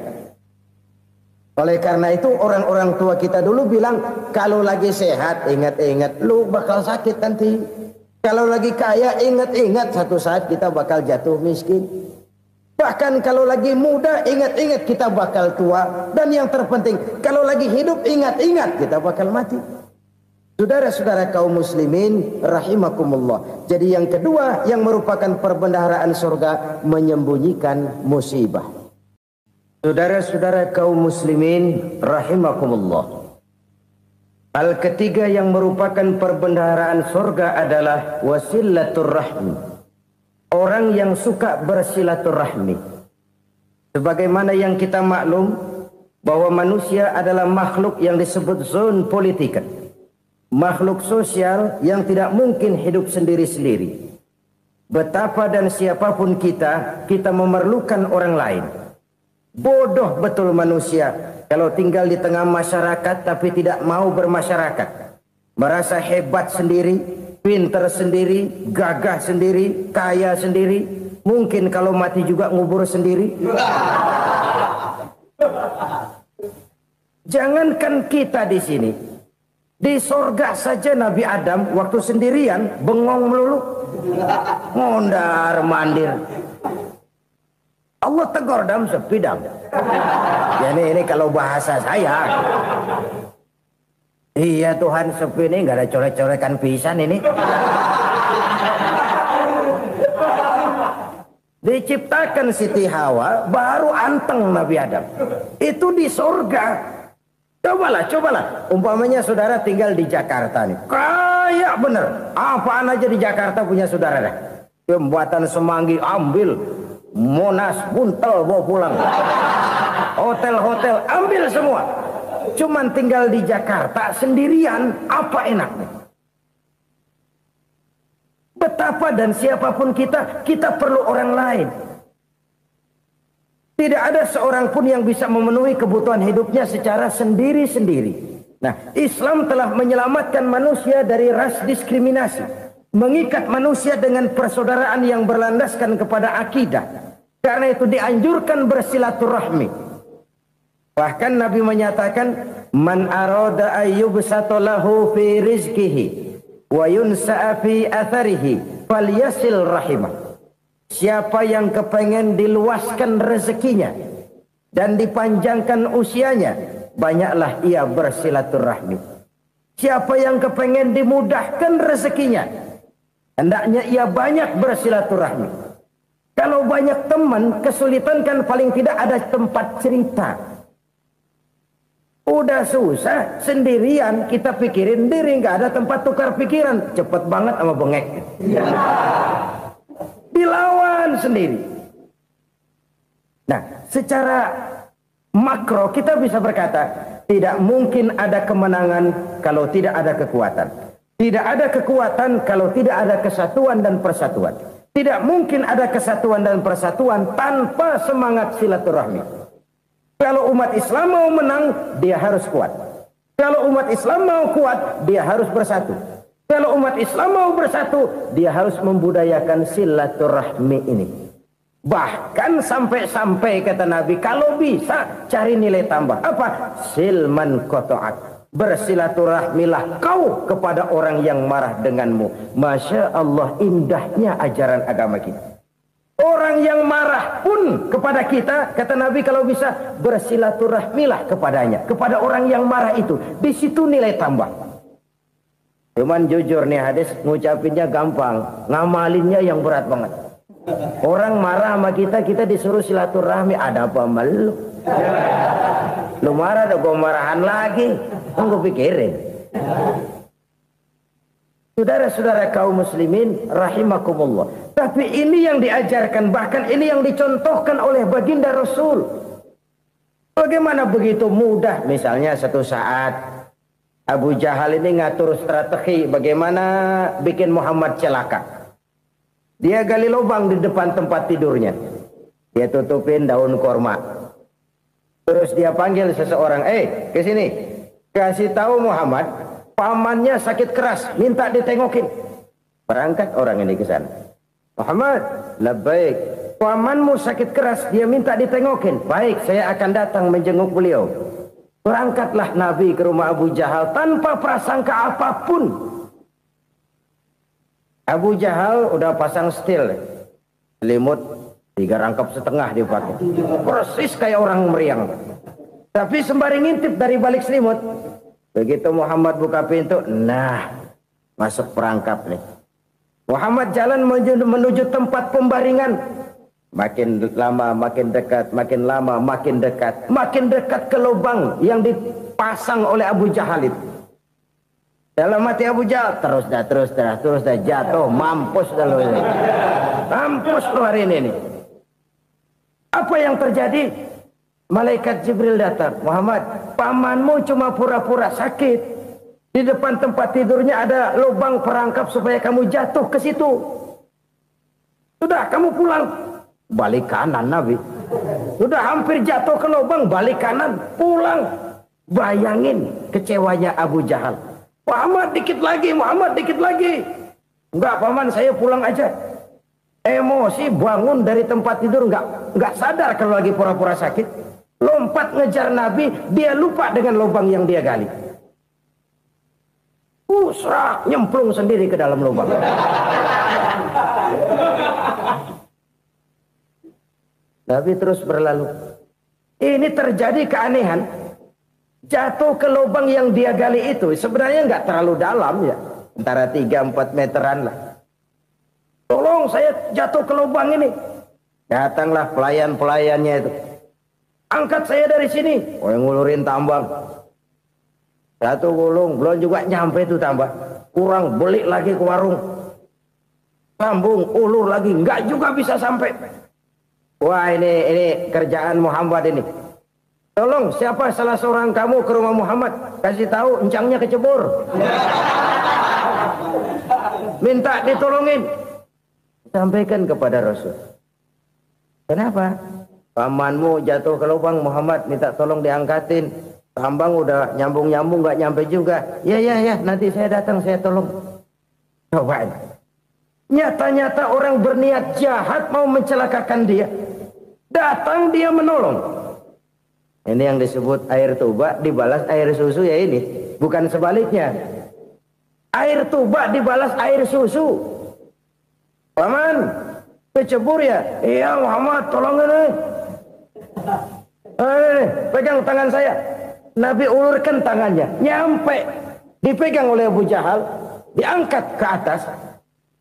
Oleh karena itu orang-orang tua kita dulu bilang, kalau lagi sehat ingat-ingat lu bakal sakit nanti. Kalau lagi kaya ingat-ingat satu saat kita bakal jatuh miskin. Bahkan kalau lagi muda ingat-ingat kita bakal tua. Dan yang terpenting kalau lagi hidup ingat-ingat kita bakal mati. Saudara-saudara kaum muslimin rahimakumullah. Jadi yang kedua yang merupakan perbendaharaan surga, menyembunyikan musibah. Saudara-saudara kaum muslimin rahimakumullah. Hal ketiga yang merupakan perbendaharaan surga adalah wasilaturrahmi. Orang yang suka bersilaturahmi. Sebagaimana yang kita maklum bahwa manusia adalah makhluk yang disebut zon politika. Makhluk sosial yang tidak mungkin hidup sendiri-sendiri. Betapa dan siapapun kita memerlukan orang lain. Bodoh betul manusia kalau tinggal di tengah masyarakat tapi tidak mau bermasyarakat. Merasa hebat sendiri, pintar sendiri, gagah sendiri, kaya sendiri. Mungkin kalau mati juga ngubur sendiri. Jangankan kita di sini, di sorga saja Nabi Adam waktu sendirian bengong melulu, ngondar mandir. Allah tegur dam sepidam. Ya ini kalau bahasa saya. Iya Tuhan, sepi ini nggak ada coret-coretan pisan ini. Diciptakan Siti Hawa baru anteng Nabi Adam. Itu di surga. Cobalah. Umpamanya saudara tinggal di Jakarta nih. Kayak bener. Apaan aja di Jakarta punya saudara dah. Jembatan Semanggi ambil. Monas buntel bawa pulang. Hotel-hotel ambil semua. Cuman tinggal di Jakarta sendirian, apa enaknya? Betapa dan siapapun kita perlu orang lain. Tidak ada seorang pun yang bisa memenuhi kebutuhan hidupnya secara sendiri-sendiri. Nah, Islam telah menyelamatkan manusia dari ras diskriminasi. Mengikat manusia dengan persaudaraan yang berlandaskan kepada akidah. Karena itu dianjurkan bersilaturahmi. Bahkan Nabi menyatakan, man arada ayyubsata lahu fi rizqihi wa yunsa'a fi atharihi falyasil rahimah. Siapa yang kepengen diluaskan rezekinya dan dipanjangkan usianya, banyaklah ia bersilaturahmi. Siapa yang kepengen dimudahkan rezekinya, hendaknya ia banyak bersilaturahmi. Kalau banyak teman, kesulitan kan paling tidak ada tempat cerita. Udah susah, sendirian kita pikirin diri, nggak ada tempat tukar pikiran. Cepet banget sama bengek. Dilawan sendiri. Nah, secara makro kita bisa berkata, tidak mungkin ada kemenangan kalau tidak ada kekuatan. Tidak ada kekuatan kalau tidak ada kesatuan dan persatuan. Tidak mungkin ada kesatuan dan persatuan tanpa semangat silaturahmi. Kalau umat Islam mau menang, dia harus kuat. Kalau umat Islam mau kuat, dia harus bersatu. Kalau umat Islam mau bersatu, dia harus membudayakan silaturahmi ini. Bahkan sampai-sampai kata Nabi, kalau bisa cari nilai tambah. Apa? Silman qata'ak. Bersilaturahmilah kau kepada orang yang marah denganmu. Masya Allah, indahnya ajaran agama kita. Orang yang marah pun kepada kita, kata Nabi, kalau bisa bersilaturahmilah kepadanya. Kepada orang yang marah itu. Di situ nilai tambah. Cuman jujur nih hadis, ngucapinnya gampang, ngamalinnya yang berat banget. Orang marah sama kita, kita disuruh silaturahmi. Ada apa sama lu? Lu marah, ada gue marahan lagi. Tunggu pikirin. Saudara-saudara kaum muslimin rahimakumullah. Tapi ini yang diajarkan, bahkan ini yang dicontohkan oleh baginda Rasul. Bagaimana begitu mudah, misalnya satu saat Abu Jahal ini ngatur strategi bagaimana bikin Muhammad celaka. Dia gali lubang di depan tempat tidurnya. Dia tutupin daun korma. Terus dia panggil seseorang, ke sini. Kasih tahu Muhammad, pamannya sakit keras, minta ditengokin. Berangkat orang ini ke sana. Muhammad, labbaik. Pamanmu sakit keras, dia minta ditengokin. Baik, saya akan datang menjenguk beliau. Berangkatlah Nabi ke rumah Abu Jahal tanpa prasangka apapun. Abu Jahal udah pasang stil, selimut 3 rangkap setengah dipakai, persis kayak orang meriang. Tapi sembari ngintip dari balik selimut. Begitu Muhammad buka pintu, nah masuk perangkap nih. Muhammad jalan menuju tempat pembaringan. Makin lama makin dekat, makin lama makin dekat, makin dekat ke lubang yang dipasang oleh Abu Jahal itu. Dalam hati Abu Jahal, terus dah jatuh, mampus dah lo ini. Mampus lo hari ini nih. Apa yang terjadi? Malaikat Jibril datang. Muhammad, pamanmu cuma pura-pura sakit. Di depan tempat tidurnya ada lubang perangkap supaya kamu jatuh ke situ. Sudah, kamu pulang. Balik kanan Nabi. Sudah hampir jatuh ke lubang, balik kanan, pulang. Bayangin kecewanya Abu Jahal. Muhammad dikit lagi, Muhammad dikit lagi. Enggak paman, saya pulang aja. Emosi bangun dari tempat tidur, enggak sadar kalau lagi pura-pura sakit. Lompat ngejar Nabi, dia lupa dengan lubang yang dia gali. Serak, nyemplung sendiri ke dalam lubang. Nabi terus berlalu. Ini terjadi keanehan. Jatuh ke lubang yang dia gali itu sebenarnya nggak terlalu dalam ya. Antara 3-4 meteran lah. Tolong saya jatuh ke lubang ini. Datanglah pelayan-pelayannya itu. Angkat saya dari sini. Oh, yang ngulurin tambang. Satu gulung, belum juga nyampe itu tambang. Kurang, beli lagi ke warung. Sambung, ulur lagi, nggak juga bisa sampai. Wah, ini kerjaan Muhammad ini. Tolong, siapa salah seorang kamu ke rumah Muhammad, kasih tahu encangnya kecebur. Minta ditolongin. Sampaikan kepada Rasul. Kenapa? Pamanmu jatuh ke lubang, Muhammad minta tolong diangkatin. Tambang udah nyambung-nyambung nggak nyampe juga. Ya, nanti saya datang, saya tolong. Cobain. Nyata-nyata orang berniat jahat mau mencelakakan dia. Datang dia menolong. Ini yang disebut air tuba dibalas air susu ya ini. Bukan sebaliknya. Air tuba dibalas air susu. Paman, kecebur ya? Iya Muhammad, tolong ini. Pegang tangan saya. Nabi ulurkan tangannya. Nyampe. Dipegang oleh Abu Jahal. Diangkat ke atas.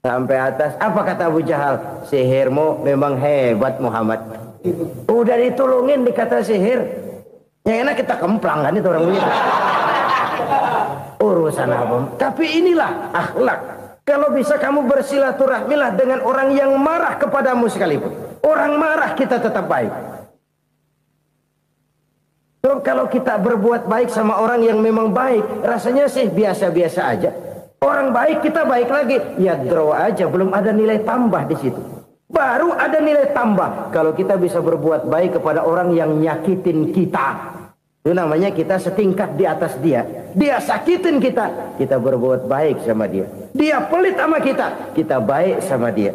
Sampai atas. Apa kata Abu Jahal? Sihirmu memang hebat Muhammad. Udah ditolongin dikata sihir. Yang enak kita kemplang kan itu orang begitu. Urusan apa? Tapi inilah akhlak. Kalau bisa kamu bersilaturahmilah dengan orang yang marah kepadamu sekalipun. Orang marah kita tetap baik. So, kalau kita berbuat baik sama orang yang memang baik, rasanya sih biasa-biasa aja. Orang baik kita baik lagi, ya draw aja, belum ada nilai tambah di situ. Baru ada nilai tambah kalau kita bisa berbuat baik kepada orang yang nyakitin kita. Itu namanya kita setingkat di atas dia. Dia sakitin kita, kita berbuat baik sama dia. Dia pelit sama kita, kita baik sama dia.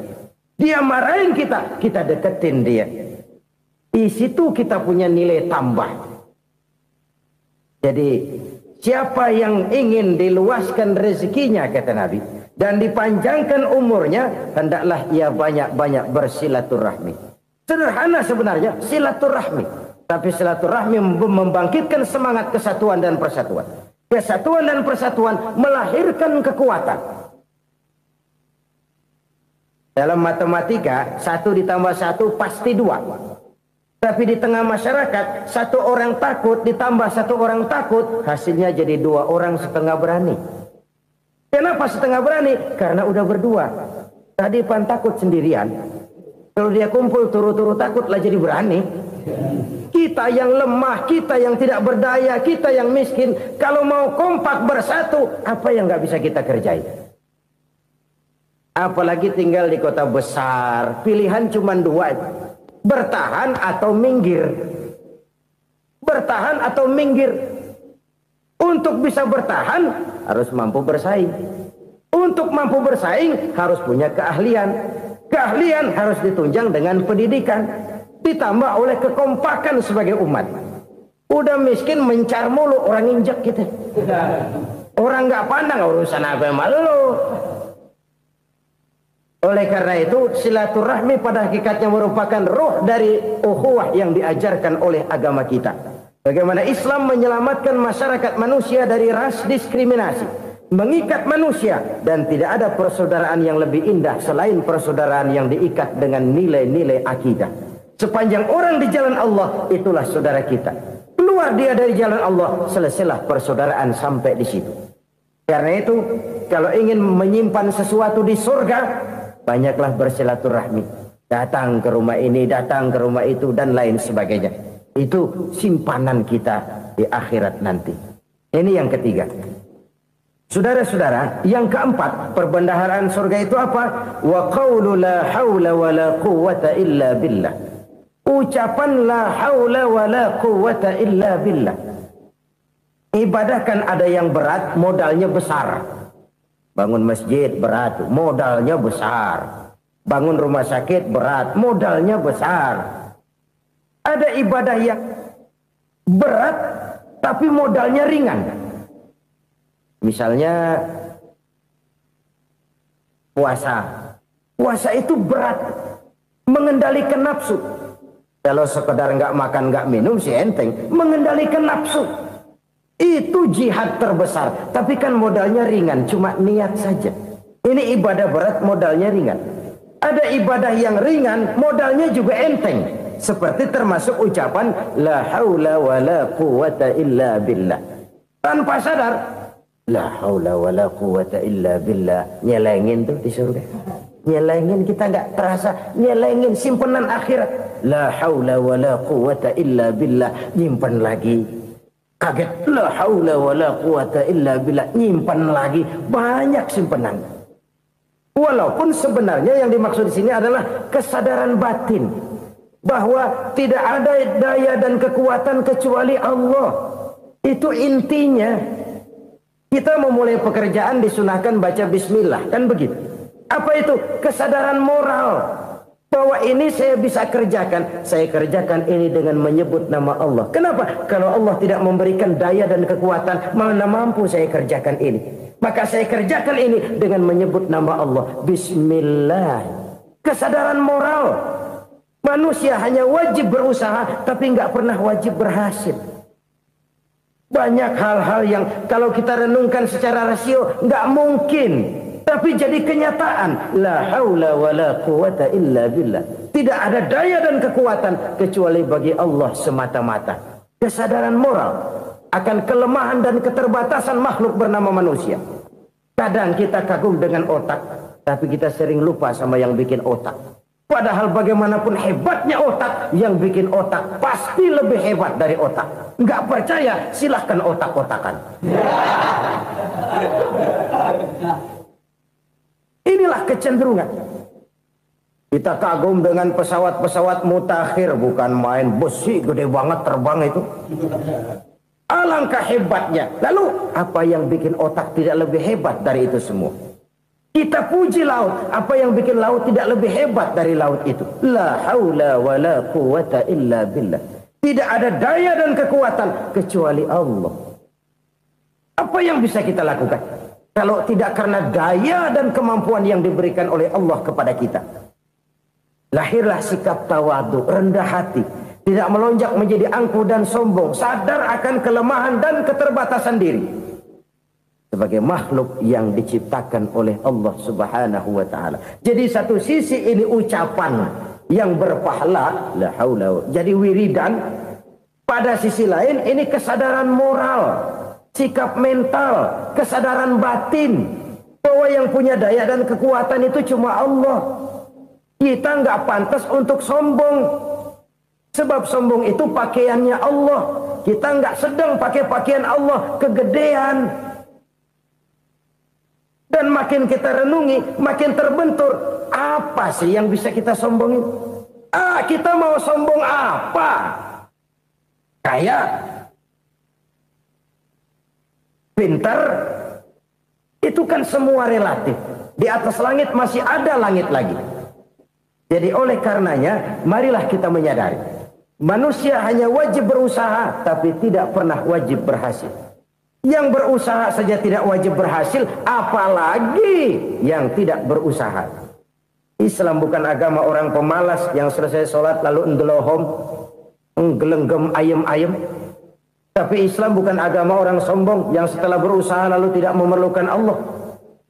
Dia marahin kita, kita deketin dia. Di situ kita punya nilai tambah. Jadi siapa yang ingin diluaskan rezekinya kata Nabi dan dipanjangkan umurnya, hendaklah ia banyak-banyak bersilaturahmi. Sederhana sebenarnya silaturahmi, tapi silaturahmi membangkitkan semangat kesatuan dan persatuan. Kesatuan dan persatuan melahirkan kekuatan. Dalam matematika 1 ditambah 1 pasti 2. Tapi di tengah masyarakat 1 orang takut ditambah 1 orang takut, hasilnya jadi 2 orang setengah berani. Kenapa setengah berani? Karena udah berdua. Tadi pan takut sendirian. Kalau dia kumpul turu-turu takutlah jadi berani. Kita yang lemah, kita yang tidak berdaya, kita yang miskin, kalau mau kompak bersatu, apa yang nggak bisa kita kerjain? Apalagi tinggal di kota besar, pilihan cuma 2. Bertahan atau minggir. Bertahan atau minggir. Untuk bisa bertahan harus mampu bersaing. Untuk mampu bersaing harus punya keahlian. Keahlian harus ditunjang dengan pendidikan, ditambah oleh kekompakan sebagai umat. Udah miskin mencar mulu, orang injak kita. Orang nggak pandang urusan apa yang malu. Oleh karena itu silaturahmi pada hakikatnya merupakan roh dari ukhuwah yang diajarkan oleh agama kita. Bagaimana Islam menyelamatkan masyarakat manusia dari ras diskriminasi, mengikat manusia, dan tidak ada persaudaraan yang lebih indah selain persaudaraan yang diikat dengan nilai-nilai akidah. Sepanjang orang di jalan Allah, itulah saudara kita. Keluar dia dari jalan Allah, selesailah persaudaraan sampai di situ. Karena itu, kalau ingin menyimpan sesuatu di surga, banyaklah bersilaturahmi. Datang ke rumah ini, datang ke rumah itu, dan lain sebagainya. Itu simpanan kita di akhirat nanti. Ini yang ketiga. Saudara-saudara, yang keempat, perbendaharaan surga itu apa? Wa qawlu la hawla wa la quwwata illa billah. Ucapan la hawla wa la quwwata illa billah. Ibadah kan ada yang berat, modalnya besar. Bangun masjid berat, modalnya besar. Bangun rumah sakit berat, modalnya besar. Ada ibadah yang berat, tapi modalnya ringan. Misalnya puasa. Puasa itu berat, mengendalikan nafsu. Kalau sekedar nggak makan nggak minum sih enteng, mengendalikan nafsu. Itu jihad terbesar, tapi kan modalnya ringan, cuma niat saja. Ini ibadah berat, modalnya ringan. Ada ibadah yang ringan, modalnya juga enteng. Seperti termasuk ucapan la haula wa la quwwata illa billah. Tanpa sadar, la haula wa la quwwata illa billah. Nyelengin tuh di surga. Nyelengin, kita nggak terasa, nyelengin simpenan akhirat. La haula wa la quwwata illa billah. Nyimpen lagi. Kaget, la haula wa la quwata illa billah, nyimpan lagi, banyak simpanan. Walaupun sebenarnya yang dimaksud di sini adalah kesadaran batin bahwa tidak ada daya dan kekuatan kecuali Allah. Itu intinya. Kita memulai pekerjaan disunahkan baca bismillah, kan begitu. Apa itu? Kesadaran moral Bahwa ini saya bisa kerjakan. Saya kerjakan ini dengan menyebut nama Allah. Kenapa? Kalau Allah tidak memberikan daya dan kekuatan, mana mampu saya kerjakan ini. Maka saya kerjakan ini dengan menyebut nama Allah. Bismillah. Kesadaran moral. Manusia hanya wajib berusaha, tapi nggak pernah wajib berhasil. Banyak hal-hal yang kalau kita renungkan secara rasio nggak mungkin. Tapi jadi kenyataan. La haula wa la quwata illa billah. Tidak ada daya dan kekuatan kecuali bagi Allah semata-mata. Kesadaran moral akan kelemahan dan keterbatasan makhluk bernama manusia. Kadang kita kagum dengan otak, tapi kita sering lupa sama yang bikin otak. Padahal bagaimanapun hebatnya otak, yang bikin otak pasti lebih hebat dari otak. Nggak percaya, silahkan otak-otakan. Inilah kecenderungan. Kita kagum dengan pesawat-pesawat mutakhir, bukan main, besi gede banget terbang itu. Alangkah hebatnya. Lalu apa yang bikin otak tidak lebih hebat dari itu semua? Kita puji laut. Apa yang bikin laut tidak lebih hebat dari laut itu? La haula wa la quwata illa billah. Tidak ada daya dan kekuatan kecuali Allah. Apa yang bisa kita lakukan kalau tidak karena daya dan kemampuan yang diberikan oleh Allah kepada kita? Lahirlah sikap tawadu, rendah hati, tidak melonjak menjadi angkuh dan sombong, sadar akan kelemahan dan keterbatasan diri sebagai makhluk yang diciptakan oleh Allah Subhanahu wa taala. Jadi satu sisi ini ucapan yang berpahala, la haula, jadi wiridan. Pada sisi lain ini kesadaran moral, sikap mental, kesadaran batin bahwa yang punya daya dan kekuatan itu cuma Allah. Kita nggak pantas untuk sombong, sebab sombong itu pakaiannya Allah. Kita nggak sedang pakai pakaian Allah, kegedean. Dan makin kita renungi, makin terbentur. Apa sih yang bisa kita sombongin? Kita mau sombong apa? Kaya, pintar, itu kan semua relatif. Di atas langit masih ada langit lagi. Jadi oleh karenanya, marilah kita menyadari. Manusia hanya wajib berusaha, tapi tidak pernah wajib berhasil. Yang berusaha saja tidak wajib berhasil, apalagi yang tidak berusaha. Islam bukan agama orang pemalas yang selesai sholat lalu endelohom, nggelenggem ayem-ayem. Tapi Islam bukan agama orang sombong yang setelah berusaha lalu tidak memerlukan Allah.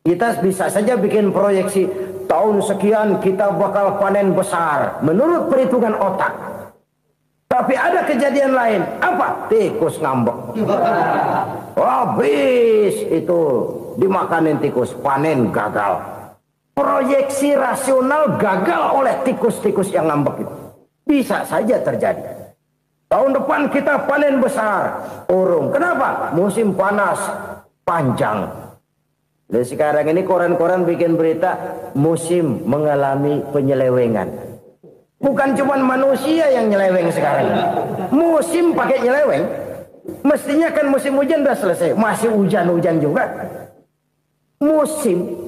Kita bisa saja bikin proyeksi, tahun sekian kita bakal panen besar menurut perhitungan otak. Tapi ada kejadian lain. Apa? Tikus ngambek. Habis itu dimakanin tikus, panen gagal. Proyeksi rasional gagal oleh tikus-tikus yang ngambek itu. Bisa saja terjadi. Tahun depan kita panen besar, urung. Kenapa? Musim panas panjang. Dan sekarang ini koran-koran bikin berita musim mengalami penyelewengan. Bukan cuma manusia yang nyeleweng sekarang. Musim pakai nyeleweng. Mestinya kan musim hujan udah selesai, masih hujan-hujan juga. Musim.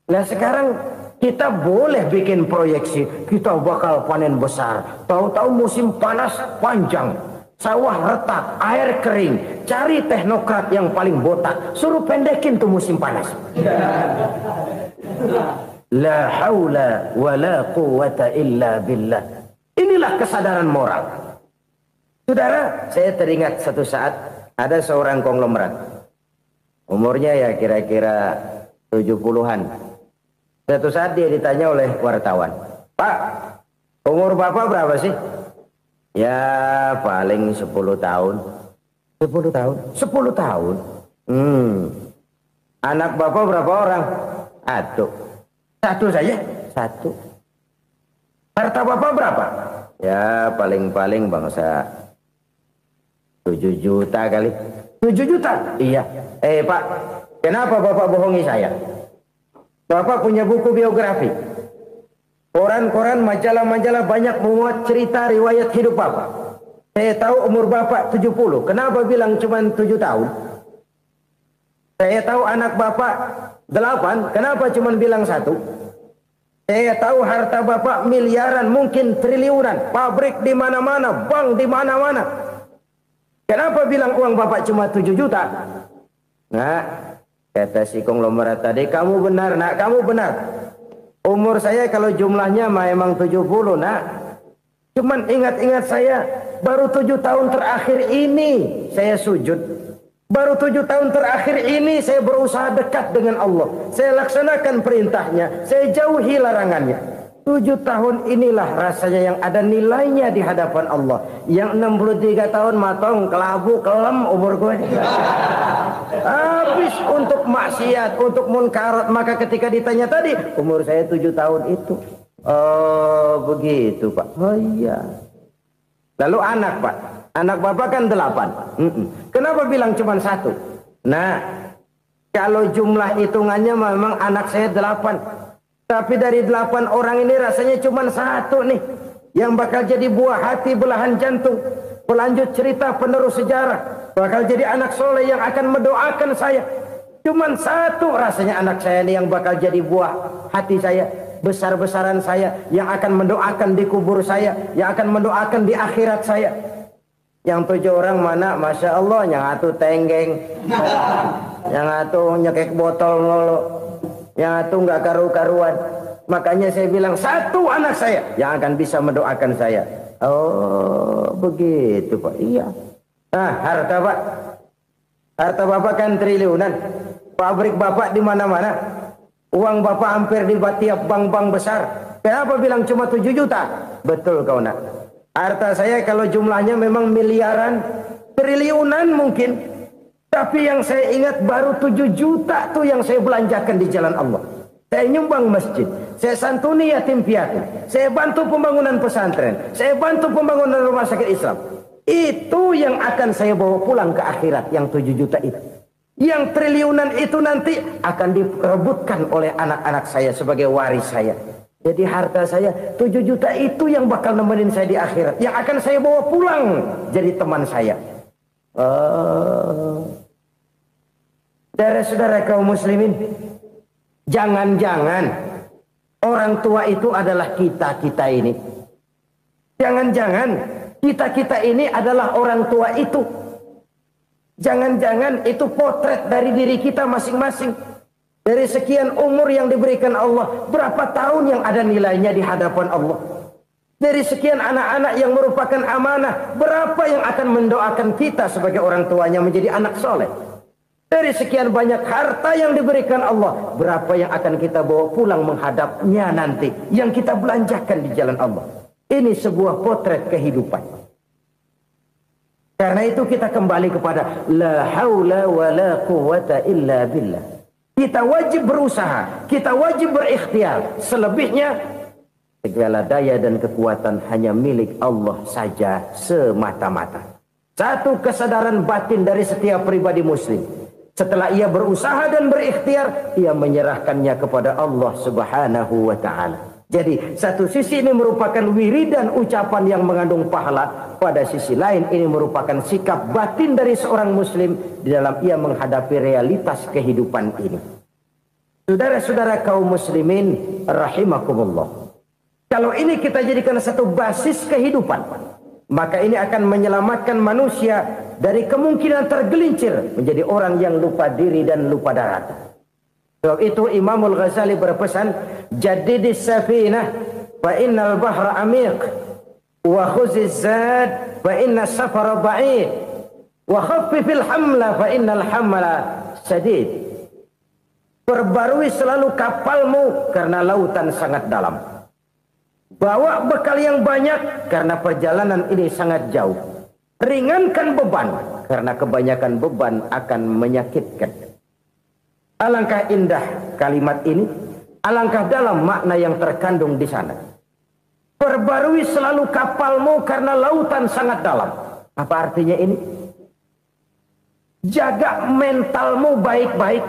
Nah sekarang kita boleh bikin proyeksi, kita bakal panen besar. Tahu-tahu musim panas panjang, sawah retak, air kering. Cari teknokrat yang paling botak, suruh pendekin tuh musim panas. La haula wa la quwata illa billah. Inilah kesadaran moral. Saudara, saya teringat satu saat ada seorang konglomerat. Umurnya ya kira-kira 70-an. Suatu saat dia ditanya oleh wartawan, "Pak, umur Bapak berapa sih?" "Ya paling 10 tahun." 10 tahun? 10 tahun? Anak Bapak berapa orang? Satu. Satu saja? Satu. Harta Bapak berapa? Ya paling-paling bangsa 7 juta kali. 7 juta? Iya. Pak, kenapa Bapak bohongi saya? Bapak punya buku biografi. Koran-koran, majalah-majalah banyak memuat cerita riwayat hidup Bapak. Saya tahu umur Bapak 70. Kenapa bilang cuma 7 tahun? Saya tahu anak Bapak 8. Kenapa cuma bilang 1? Saya tahu harta bapak miliaran, mungkin triliunan, pabrik di mana-mana, bank di mana-mana. Kenapa bilang uang bapak cuma 7 juta? Nah, kata si konglomerat tadi, kamu benar nak, kamu benar. Umur saya kalau jumlahnya memang 70 nak. Cuman ingat-ingat saya, baru 7 tahun terakhir ini saya sujud. Baru 7 tahun terakhir ini saya berusaha dekat dengan Allah. Saya laksanakan perintahnya, saya jauhi larangannya. 7 tahun inilah rasanya yang ada nilainya di hadapan Allah. Yang 63 tahun matong, kelabu, kelem umur gue. Habis untuk maksiat, untuk munkarat. Maka ketika ditanya tadi, umur saya 7 tahun itu. Oh begitu Pak. Oh iya. Lalu anak Pak. Anak bapak kan 8. Kenapa bilang cuma 1? Nah, kalau jumlah hitungannya memang anak saya 8. Tapi dari 8 orang ini rasanya cuma 1 nih. Yang bakal jadi buah hati, belahan jantung. Pelanjut cerita, penerus sejarah. Bakal jadi anak soleh yang akan mendoakan saya. Cuma 1 rasanya anak saya ini yang bakal jadi buah hati saya. Besar-besaran saya. Yang akan mendoakan di kubur saya. Yang akan mendoakan di akhirat saya. Yang 7 orang mana, Masya Allah, yang atu tenggeng, yang atu nyekek botol ngolo, yang atu nggak karu-karuan. Makanya saya bilang 1 anak saya yang akan bisa mendoakan saya. Oh begitu Pak. Iya. Nah harta Pak, harta Bapak kan triliunan, pabrik Bapak di mana-mana, uang Bapak hampir di tiap bank-bank besar. Kenapa bilang cuma 7 juta? Betul kau nak. Harta saya kalau jumlahnya memang miliaran, triliunan mungkin. Tapi yang saya ingat baru 7 juta tuh yang saya belanjakan di jalan Allah. Saya nyumbang masjid, saya santuni yatim piatu, saya bantu pembangunan pesantren, saya bantu pembangunan rumah sakit Islam. Itu yang akan saya bawa pulang ke akhirat, yang 7 juta itu. Yang triliunan itu nanti akan diperebutkan oleh anak-anak saya sebagai waris saya. Jadi harta saya 7 juta itu yang bakal nemenin saya di akhirat. Yang akan saya bawa pulang jadi teman saya. Saudara-saudara kaum muslimin, jangan-jangan orang tua itu adalah kita-kita ini. Jangan-jangan kita-kita ini adalah orang tua itu. Jangan-jangan itu potret dari diri kita masing-masing. Dari sekian umur yang diberikan Allah, berapa tahun yang ada nilainya di hadapan Allah? Dari sekian anak-anak yang merupakan amanah, berapa yang akan mendoakan kita sebagai orang tuanya menjadi anak soleh? Dari sekian banyak harta yang diberikan Allah, berapa yang akan kita bawa pulang menghadapnya nanti, yang kita belanjakan di jalan Allah? Ini sebuah potret kehidupan. Karena itu kita kembali kepada la haula wa la quwwata illa billah. Kita wajib berusaha, kita wajib berikhtiar. Selebihnya, segala daya dan kekuatan hanya milik Allah saja semata-mata. Satu kesadaran batin dari setiap pribadi muslim. Setelah ia berusaha dan berikhtiar, ia menyerahkannya kepada Allah Subhanahu wa ta'ala. Jadi satu sisi ini merupakan wiridan ucapan yang mengandung pahala. Pada sisi lain ini merupakan sikap batin dari seorang muslim di dalam ia menghadapi realitas kehidupan ini. Saudara-saudara kaum muslimin rahimakumullah. Kalau ini kita jadikan satu basis kehidupan, maka ini akan menyelamatkan manusia dari kemungkinan tergelincir menjadi orang yang lupa diri dan lupa darat. Sebab itu Imamul Ghazali berpesan, jadidis safinah fa innal bahra amiq wa khuziz zad fa inna safara ba'id wa khaffifil hamla fa innal hamla sadid. Perbarui selalu kapalmu karena lautan sangat dalam. Bawa bekal yang banyak karena perjalanan ini sangat jauh. Ringankan beban karena kebanyakan beban akan menyakitkan. Alangkah indah kalimat ini, alangkah dalam makna yang terkandung di sana. Perbarui selalu kapalmu karena lautan sangat dalam. Apa artinya ini? Jaga mentalmu baik-baik.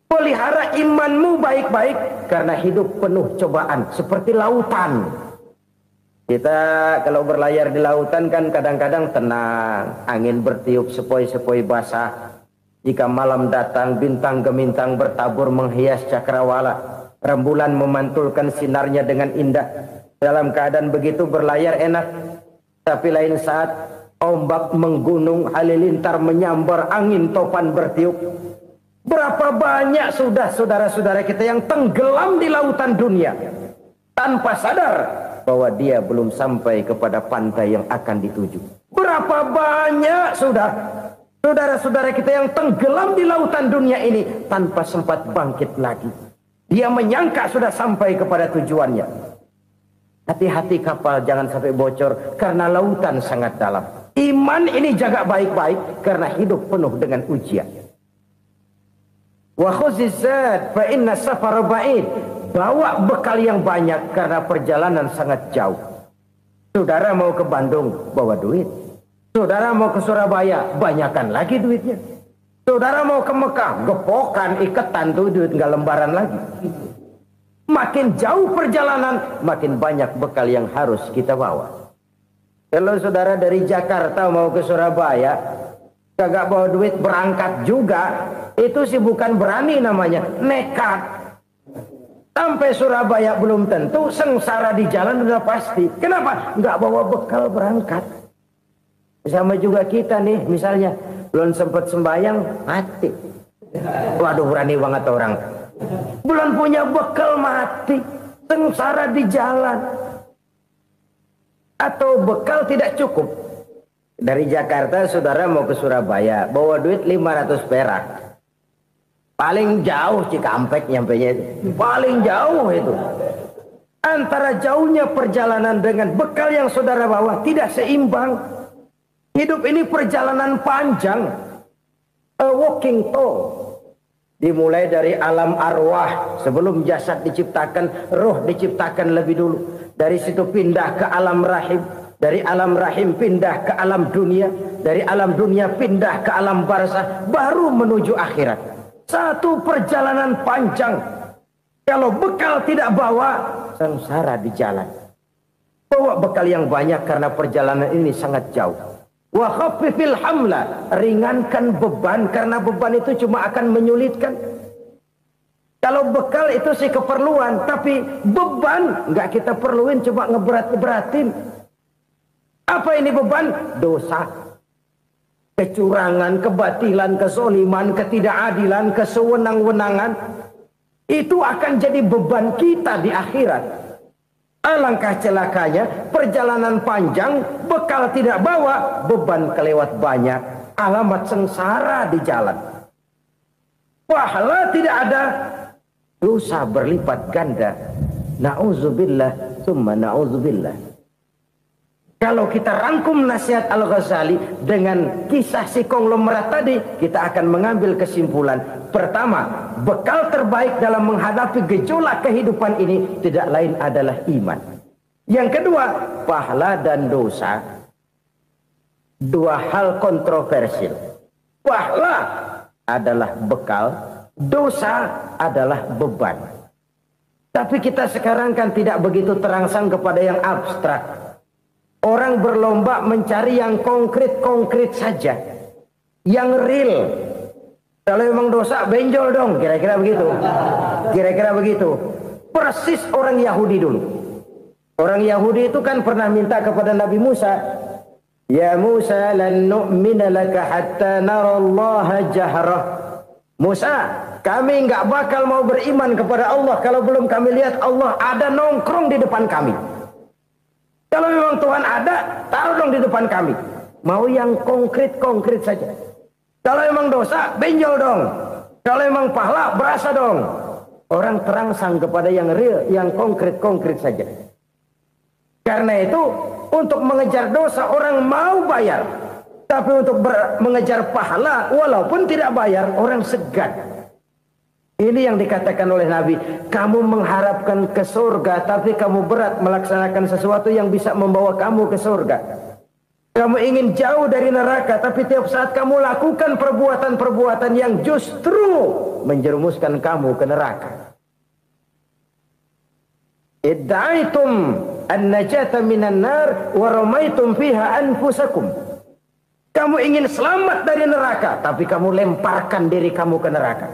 Pelihara imanmu baik-baik karena hidup penuh cobaan seperti lautan. Kita kalau berlayar di lautan kan kadang-kadang tenang, angin bertiup sepoi-sepoi basah. Jika malam datang bintang gemintang bertabur menghias cakrawala. Rembulan memantulkan sinarnya dengan indah. Dalam keadaan begitu berlayar enak. Tapi lain saat ombak menggunung, halilintar menyambar, angin topan bertiup. Berapa banyak sudah saudara-saudara kita yang tenggelam di lautan dunia tanpa sadar bahwa dia belum sampai kepada pantai yang akan dituju. Berapa banyak sudah saudara-saudara kita yang tenggelam di lautan dunia ini tanpa sempat bangkit lagi. Dia menyangka sudah sampai kepada tujuannya. Hati-hati kapal jangan sampai bocor karena lautan sangat dalam. Iman ini jaga baik-baik karena hidup penuh dengan ujian. Wa khuzizat fa inna safara ba'id. Bawa bekal yang banyak karena perjalanan sangat jauh. Saudara mau ke Bandung, bawa duit. Saudara mau ke Surabaya, banyakan lagi duitnya. Saudara mau ke Mekah, gepokan, iketan tuh duit nggak lembaran lagi. Makin jauh perjalanan, makin banyak bekal yang harus kita bawa. Kalau saudara dari Jakarta mau ke Surabaya, kagak bawa duit berangkat juga, itu sih bukan berani namanya, nekat. Sampai Surabaya belum tentu, sengsara di jalan udah pasti. Kenapa? Nggak bawa bekal berangkat. Sama juga kita nih, misalnya belum sempat sembahyang, mati. Waduh, berani banget orang. Belum punya bekal, mati. Sengsara di jalan. Atau bekal tidak cukup. Dari Jakarta saudara mau ke Surabaya, bawa duit 500 perak. Paling jauh Cikampek nyampenya itu. Paling jauh itu. Antara jauhnya perjalanan dengan bekal yang saudara bawa tidak seimbang. Hidup ini perjalanan panjang. A walking tour. Dimulai dari alam arwah. Sebelum jasad diciptakan, roh diciptakan lebih dulu. Dari situ pindah ke alam rahim. Dari alam rahim pindah ke alam dunia. Dari alam dunia pindah ke alam barzah. Baru menuju akhirat. Satu perjalanan panjang. Kalau bekal tidak bawa, sengsara di jalan. Bawa bekal yang banyak karena perjalanan ini sangat jauh. Wa khaffifil hamla, ringankan beban karena beban itu cuma akan menyulitkan. Kalau bekal itu sih keperluan, tapi beban nggak kita perluin, coba ngeberat-beratin. Apa ini beban? Dosa, kecurangan, kebatilan, kezoliman, ketidakadilan, kesewenang-wenangan. Itu akan jadi beban kita di akhirat. Alangkah celakanya, perjalanan panjang, bekal tidak bawa, beban kelewat banyak, alamat sengsara di jalan. Pahala tidak ada, dosa berlipat ganda. Na'udzubillah, summa na'udzubillah. Kalau kita rangkum nasihat Al-Ghazali dengan kisah si konglomerat tadi, kita akan mengambil kesimpulan. Pertama, bekal terbaik dalam menghadapi gejolak kehidupan ini tidak lain adalah iman. Yang kedua, pahala dan dosa. Dua hal kontroversial. Pahala adalah bekal, dosa adalah beban. Tapi kita sekarang kan tidak begitu terangsang kepada yang abstrak. Orang berlomba mencari yang konkret-konkret saja. Yang real. Kalau memang dosa, benjol dong. Kira-kira begitu. Kira-kira begitu. Persis orang Yahudi dulu. Orang Yahudi itu kan pernah minta kepada Nabi Musa. Ya Musa, lan nu'mina laka hatta narallaha jahrah. Musa, kami nggak bakal mau beriman kepada Allah kalau belum kami lihat Allah ada nongkrong di depan kami. Kalau memang Tuhan ada, taruh dong di depan kami. Mau yang konkret-konkret saja. Kalau memang dosa, benjol dong. Kalau memang pahala, berasa dong. Orang terangsang kepada yang real, yang konkret-konkret saja. Karena itu, untuk mengejar dosa, orang mau bayar. Tapi untuk mengejar pahala, walaupun tidak bayar, orang segan. Ini yang dikatakan oleh Nabi, kamu mengharapkan ke surga, tapi kamu berat melaksanakan sesuatu yang bisa membawa kamu ke surga. Kamu ingin jauh dari neraka, tapi tiap saat kamu lakukan perbuatan-perbuatan yang justru menjerumuskan kamu ke neraka. Idda'aitum an-najata minan nar wa ramaitum fiha anfusakum. Kamu ingin selamat dari neraka, tapi kamu lemparkan diri kamu ke neraka.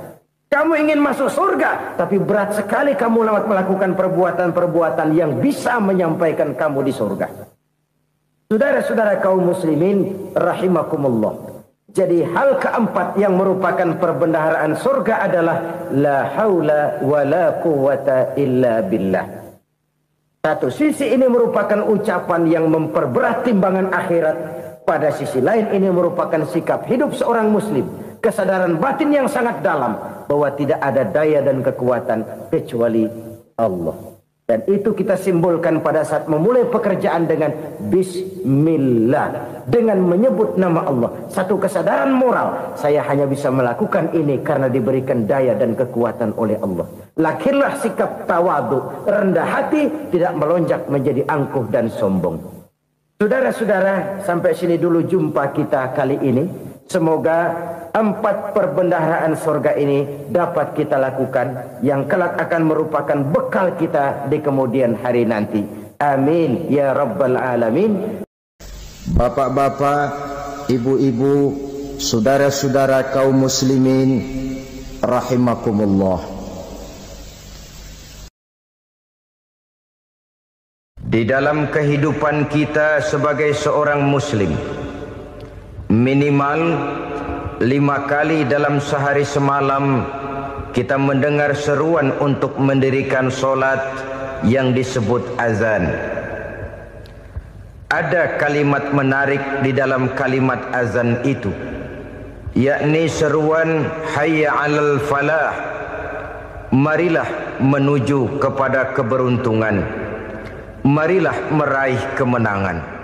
Kamu ingin masuk surga, tapi berat sekali kamu melakukan perbuatan-perbuatan yang bisa menyampaikan kamu di surga. Saudara-saudara kaum muslimin rahimakumullah. Jadi hal keempat yang merupakan perbendaharaan surga adalah la haula wa la quwwata illa billah. Satu sisi ini merupakan ucapan yang memperberat timbangan akhirat. Pada sisi lain ini merupakan sikap hidup seorang muslim. Kesadaran batin yang sangat dalam bahwa tidak ada daya dan kekuatan kecuali Allah. Dan itu kita simbolkan pada saat memulai pekerjaan dengan bismillah, dengan menyebut nama Allah. Satu kesadaran moral, saya hanya bisa melakukan ini karena diberikan daya dan kekuatan oleh Allah. Lahirlah sikap tawadu, rendah hati, tidak melonjak menjadi angkuh dan sombong. Saudara-saudara, sampai sini dulu jumpa kita kali ini. Semoga 4 perbendaharaan surga ini dapat kita lakukan, yang kelak akan merupakan bekal kita di kemudian hari nanti. Amin ya rabbal alamin. Bapak-bapak, ibu-ibu, saudara-saudara kaum muslimin rahimakumullah. Di dalam kehidupan kita sebagai seorang muslim, minimal 5 kali dalam sehari semalam kita mendengar seruan untuk mendirikan solat yang disebut azan. Ada kalimat menarik di dalam kalimat azan itu, yakni seruan hayya 'alal falah, marilah menuju kepada keberuntungan, marilah meraih kemenangan.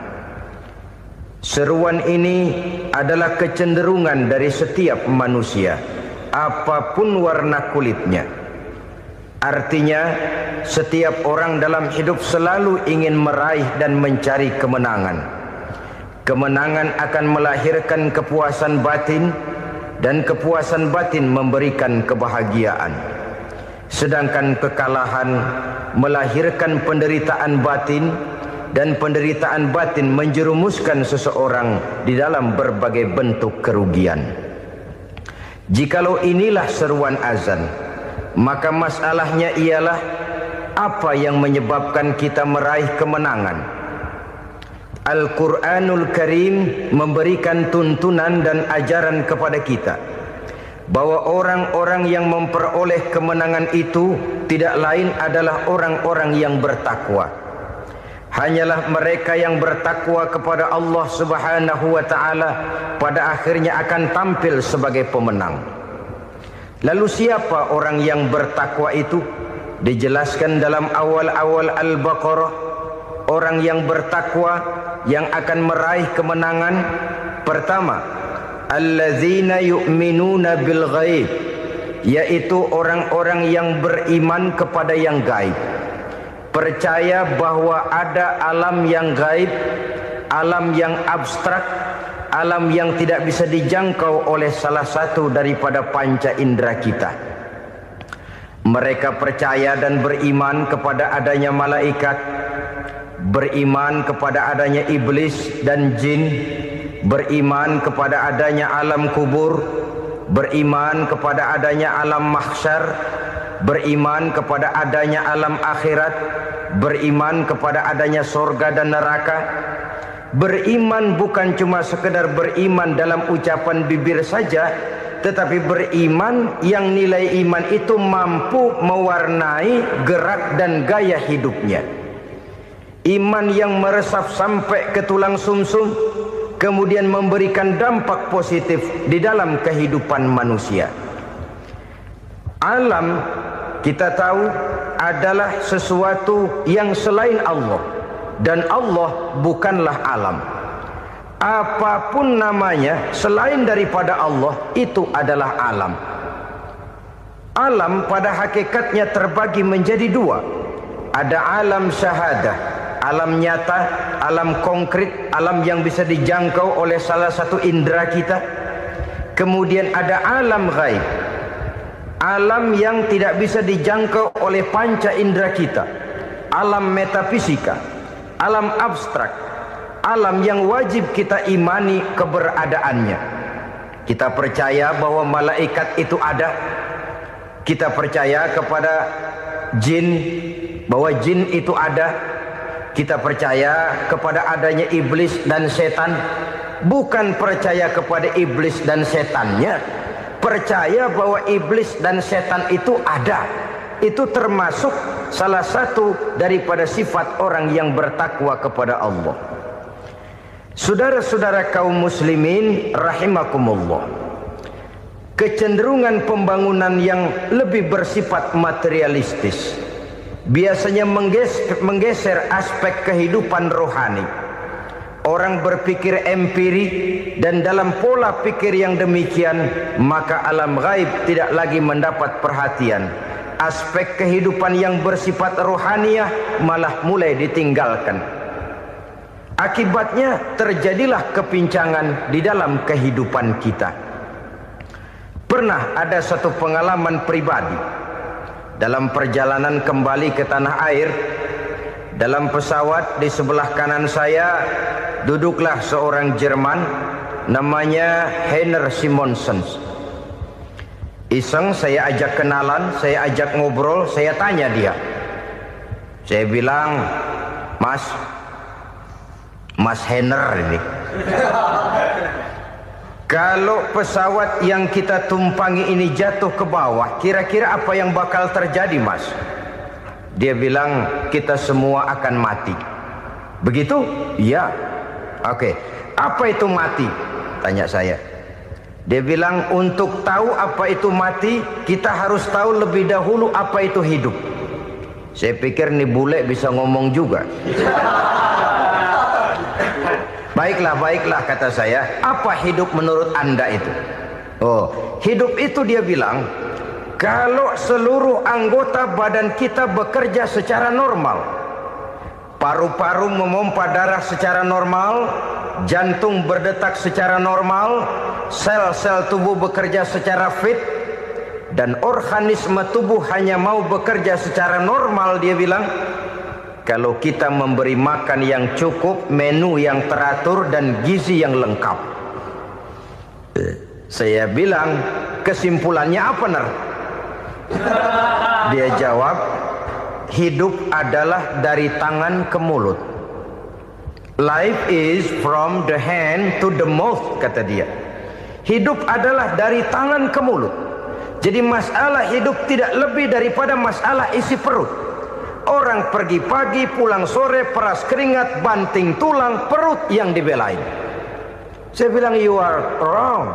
Seruan ini adalah kecenderungan dari setiap manusia, apapun warna kulitnya. Artinya, setiap orang dalam hidup selalu ingin meraih dan mencari kemenangan. Kemenangan akan melahirkan kepuasan batin, dan kepuasan batin memberikan kebahagiaan. Sedangkan kekalahan melahirkan penderitaan batin, dan penderitaan batin menjerumuskan seseorang di dalam berbagai bentuk kerugian. Jikalau inilah seruan azan, maka masalahnya ialah apa yang menyebabkan kita meraih kemenangan. Al-Quranul Karim memberikan tuntunan dan ajaran kepada kita bahwa orang-orang yang memperoleh kemenangan itu tidak lain adalah orang-orang yang bertakwa. Hanyalah mereka yang bertakwa kepada Allah Subhanahu wa ta'ala pada akhirnya akan tampil sebagai pemenang. Lalu siapa orang yang bertakwa itu? Dijelaskan dalam awal-awal Al-Baqarah, orang yang bertakwa yang akan meraih kemenangan. Pertama, allazina yu'minuna bil ghaib, yaitu orang-orang yang beriman kepada yang gaib. Percaya bahwa ada alam yang gaib, alam yang abstrak, alam yang tidak bisa dijangkau oleh salah satu daripada panca indera kita. Mereka percaya dan beriman kepada adanya malaikat, beriman kepada adanya iblis dan jin, beriman kepada adanya alam kubur, beriman kepada adanya alam mahsyar, beriman kepada adanya alam akhirat, beriman kepada adanya surga dan neraka. Beriman bukan cuma sekedar beriman dalam ucapan bibir saja, tetapi beriman yang nilai iman itu mampu mewarnai gerak dan gaya hidupnya. Iman yang meresap sampai ke tulang sumsum, kemudian memberikan dampak positif di dalam kehidupan manusia. Alam, kita tahu, adalah sesuatu yang selain Allah, dan Allah bukanlah alam. Apapun namanya selain daripada Allah, itu adalah alam. Alam pada hakikatnya terbagi menjadi 2. Ada alam syahadah, alam nyata, alam konkret, alam yang bisa dijangkau oleh salah satu indera kita. Kemudian ada alam ghaib, alam yang tidak bisa dijangkau oleh panca indera kita, alam metafisika, alam abstrak, alam yang wajib kita imani keberadaannya. Kita percaya bahwa malaikat itu ada, Kita percaya kepada jin, bahwa jin itu ada. Kita percaya kepada adanya iblis dan setan. Bukan percaya kepada iblis dan setannya, percaya bahwa iblis dan setan itu ada. Itu termasuk salah satu daripada sifat orang yang bertakwa kepada Allah. Saudara-saudara kaum muslimin rahimakumullah, kecenderungan pembangunan yang lebih bersifat materialistis biasanya menggeser aspek kehidupan rohani. Orang berpikir empiri, dan dalam pola pikir yang demikian maka alam gaib tidak lagi mendapat perhatian. Aspek kehidupan yang bersifat rohaniah malah mulai ditinggalkan. Akibatnya terjadilah kepincangan di dalam kehidupan kita. Pernah ada satu pengalaman pribadi dalam perjalanan kembali ke tanah air. Dalam pesawat di sebelah kanan saya duduklah seorang Jerman namanya Heiner Simonsen. Iseng saya ajak kenalan, saya ajak ngobrol, saya tanya dia. Saya bilang, Mas Heiner ini, kalau pesawat yang kita tumpangi ini jatuh ke bawah, kira-kira apa yang bakal terjadi, Mas? Dia bilang, kita semua akan mati. Begitu? Iya. Oke. Apa itu mati? Tanya saya. Dia bilang, untuk tahu apa itu mati, kita harus tahu lebih dahulu apa itu hidup. Saya pikir nih bule bisa ngomong juga. Baiklah kata saya. Apa hidup menurut Anda itu? Oh, hidup itu dia bilang, kalau seluruh anggota badan kita bekerja secara normal, paru-paru memompa darah secara normal, jantung berdetak secara normal, sel-sel tubuh bekerja secara fit, dan organisme tubuh hanya mau bekerja secara normal, dia bilang, kalau kita memberi makan yang cukup, menu yang teratur, dan gizi yang lengkap. Saya bilang, kesimpulannya apa, Ner? Dia jawab, hidup adalah dari tangan ke mulut. Life is from the hand to the mouth, kata dia. Hidup adalah dari tangan ke mulut. Jadi masalah hidup tidak lebih daripada masalah isi perut. Orang pergi pagi, pulang sore, peras keringat, banting tulang, perut yang dibelain. Saya bilang, you are wrong.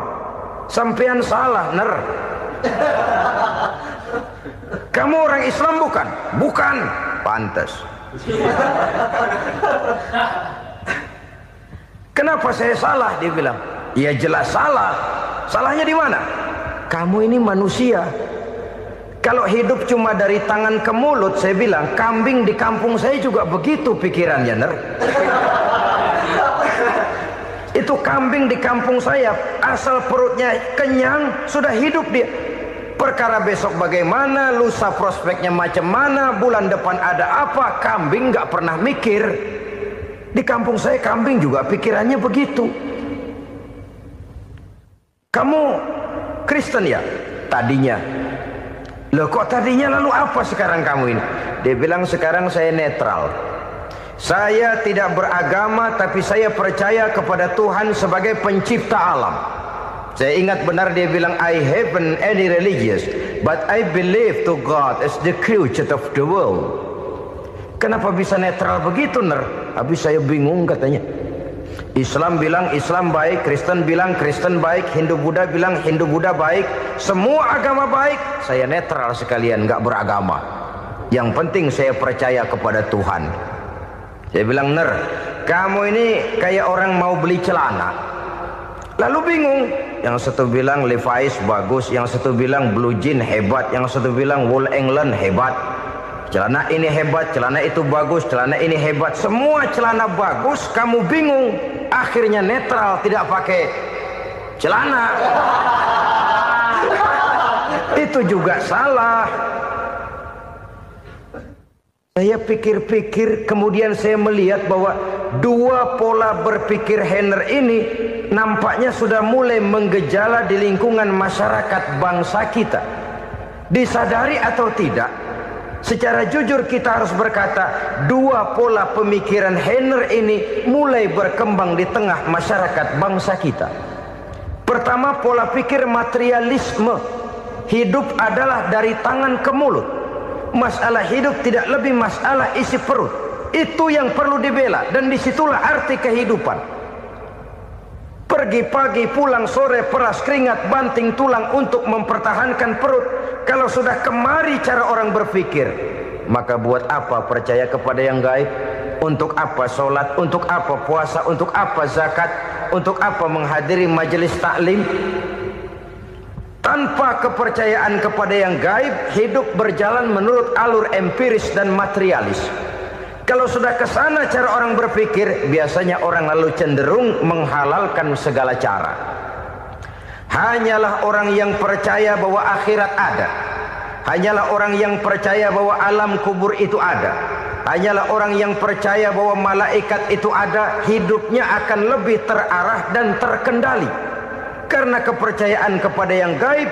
Sampean salah, Ner. Kamu orang Islam bukan? Bukan. Pantas. Kenapa saya salah? Dia bilang, ya jelas salah. Salahnya di mana? Kamu ini manusia. Kalau hidup cuma dari tangan ke mulut, saya bilang, kambing di kampung saya juga begitu pikirannya, Ner. Itu kambing di kampung saya, asal perutnya kenyang, sudah hidup dia. Perkara besok bagaimana, lusa prospeknya macam mana, bulan depan ada apa, kambing nggak pernah mikir. Di kampung saya kambing juga pikirannya begitu. Kamu Kristen ya? Tadinya. Loh kok tadinya, lalu apa sekarang kamu ini? Dia bilang, sekarang saya netral. Saya tidak beragama, tapi saya percaya kepada Tuhan sebagai pencipta alam. Saya ingat benar dia bilang, I haven't any religious, but I believe to God as the creator of the world. Kenapa bisa netral begitu, Ner? Habis saya bingung katanya. Islam bilang Islam baik, Kristen bilang Kristen baik, Hindu Buddha bilang Hindu Buddha baik, semua agama baik. Saya netral sekalian, nggak beragama. Yang penting saya percaya kepada Tuhan. Saya bilang, Ner, kamu ini kayak orang mau beli celana. Lalu bingung, yang satu bilang Levi's bagus, yang satu bilang Blue Jean hebat, yang satu bilang Wool England hebat. Celana ini hebat, celana itu bagus, celana ini hebat. Semua celana bagus, kamu bingung. Akhirnya netral, tidak pakai celana. Itu juga salah. Saya pikir-pikir, kemudian saya melihat bahwa dua pola berpikir Heiner ini nampaknya sudah mulai menggejala di lingkungan masyarakat bangsa kita. Disadari atau tidak, secara jujur kita harus berkata, dua pola pemikiran Heiner ini mulai berkembang di tengah masyarakat bangsa kita. Pertama, pola pikir materialisme. Hidup adalah dari tangan ke mulut. Masalah hidup tidak lebih masalah isi perut. Itu yang perlu dibela, dan disitulah arti kehidupan. Pergi pagi, pulang sore, peras keringat, banting tulang untuk mempertahankan perut. Kalau sudah kemari cara orang berpikir, maka buat apa percaya kepada yang gaib? Untuk apa sholat? Untuk apa puasa? Untuk apa zakat? Untuk apa menghadiri majelis taklim? Tanpa kepercayaan kepada yang gaib, hidup berjalan menurut alur empiris dan materialis. Kalau sudah ke sana cara orang berpikir, biasanya orang lalu cenderung menghalalkan segala cara. Hanyalah orang yang percaya bahwa akhirat ada. Hanyalah orang yang percaya bahwa alam kubur itu ada. Hanyalah orang yang percaya bahwa malaikat itu ada, hidupnya akan lebih terarah dan terkendali. Karena kepercayaan kepada yang gaib,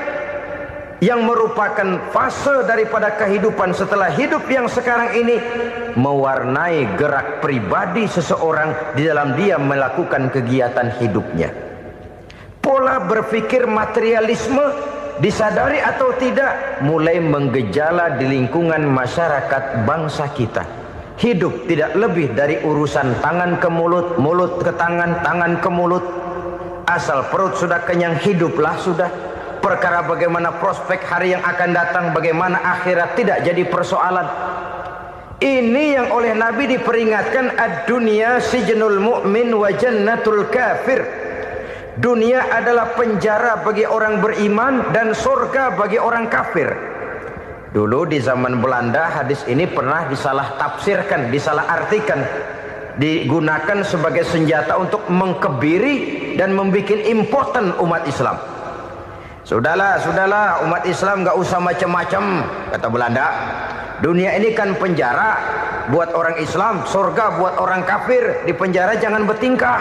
yang merupakan fase daripada kehidupan setelah hidup yang sekarang ini, mewarnai gerak pribadi seseorang di dalam dia melakukan kegiatan hidupnya. Pola berpikir materialisme, disadari atau tidak, mulai menggejala di lingkungan masyarakat bangsa kita. Hidup tidak lebih dari urusan tangan ke mulut, mulut ke tangan, tangan ke mulut. Asal perut sudah kenyang, hiduplah sudah. Perkara bagaimana prospek hari yang akan datang, bagaimana akhirat tidak jadi persoalan. Ini yang oleh Nabi diperingatkan, ad-dunya sijnul mu'min wa jannatul kafir. Dunia adalah penjara bagi orang beriman dan surga bagi orang kafir. Dulu di zaman Belanda hadis ini pernah disalah tafsirkan, disalah artikan, digunakan sebagai senjata untuk mengkebiri dan membuat impoten umat Islam. Sudahlah umat Islam gak usah macam-macam, kata Belanda. Dunia ini kan penjara buat orang Islam, surga buat orang kafir. Di penjara jangan bertingkah.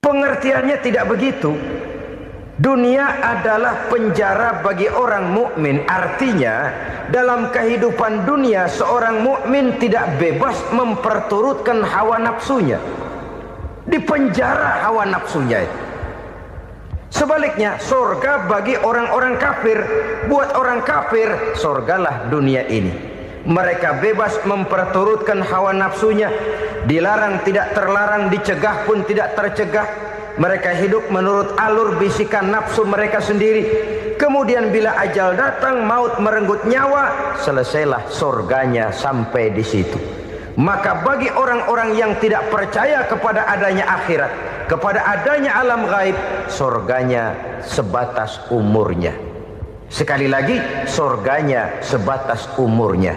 Pengertiannya tidak begitu. Dunia adalah penjara bagi orang mukmin. Artinya dalam kehidupan dunia seorang mukmin tidak bebas memperturutkan hawa nafsunya. Di penjara hawa nafsunya itu. Sebaliknya, surga bagi orang-orang kafir. Buat orang kafir, surgalah dunia ini. Mereka bebas memperturutkan hawa nafsunya. Dilarang tidak terlarang, dicegah pun tidak tercegah. Mereka hidup menurut alur bisikan nafsu mereka sendiri. Kemudian bila ajal datang, maut merenggut nyawa, selesailah surganya sampai di situ. Maka bagi orang-orang yang tidak percaya kepada adanya akhirat, kepada adanya alam gaib, surganya sebatas umurnya. Sekali lagi, surganya sebatas umurnya.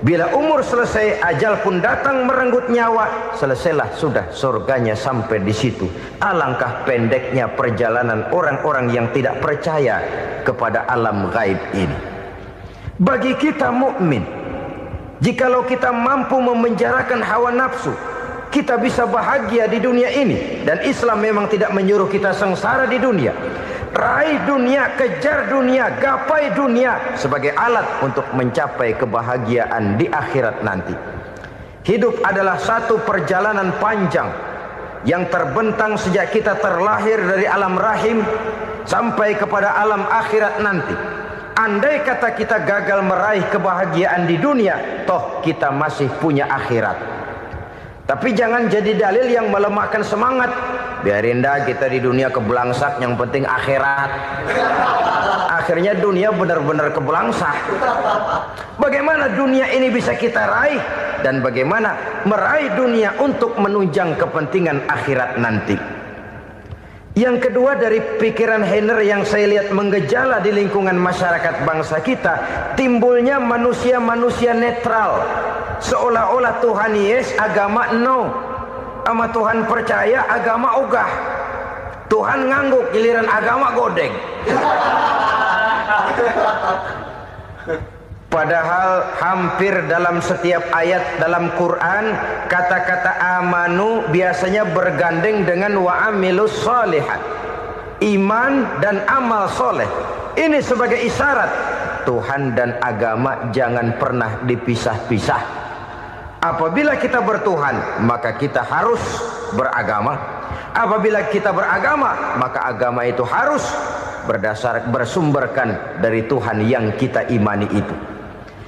Bila umur selesai, ajal pun datang merenggut nyawa, selesailah sudah surganya sampai di situ. Alangkah pendeknya perjalanan orang-orang yang tidak percaya kepada alam gaib ini. Bagi kita mukmin, jikalau kita mampu memenjarakan hawa nafsu, kita bisa bahagia di dunia ini. Dan Islam memang tidak menyuruh kita sengsara di dunia. Raih dunia, kejar dunia, gapai dunia sebagai alat untuk mencapai kebahagiaan di akhirat nanti. Hidup adalah satu perjalanan panjang yang terbentang sejak kita terlahir dari alam rahim sampai kepada alam akhirat nanti. Andai kata kita gagal meraih kebahagiaan di dunia, toh kita masih punya akhirat. Tapi jangan jadi dalil yang melemahkan semangat. Biarin dah kita di dunia kebelangsak, yang penting akhirat. Akhirnya dunia benar-benar kebelangsak. Bagaimana dunia ini bisa kita raih, dan bagaimana meraih dunia untuk menunjang kepentingan akhirat nanti. Yang kedua, dari pikiran Heiner yang saya lihat menggejala di lingkungan masyarakat bangsa kita, timbulnya manusia-manusia netral. Seolah-olah Tuhan yes, agama no. Sama Tuhan percaya, agama ogah. Tuhan ngangguk, giliran agama godeng. Padahal hampir dalam setiap ayat dalam Quran, kata-kata amanu biasanya bergandeng dengan wa amilus shalihat. iman dan amal soleh. Ini sebagai isyarat Tuhan dan agama jangan pernah dipisah-pisah. Apabila kita bertuhan, maka kita harus beragama. Apabila kita beragama, maka agama itu harus bersumberkan dari Tuhan yang kita imani itu.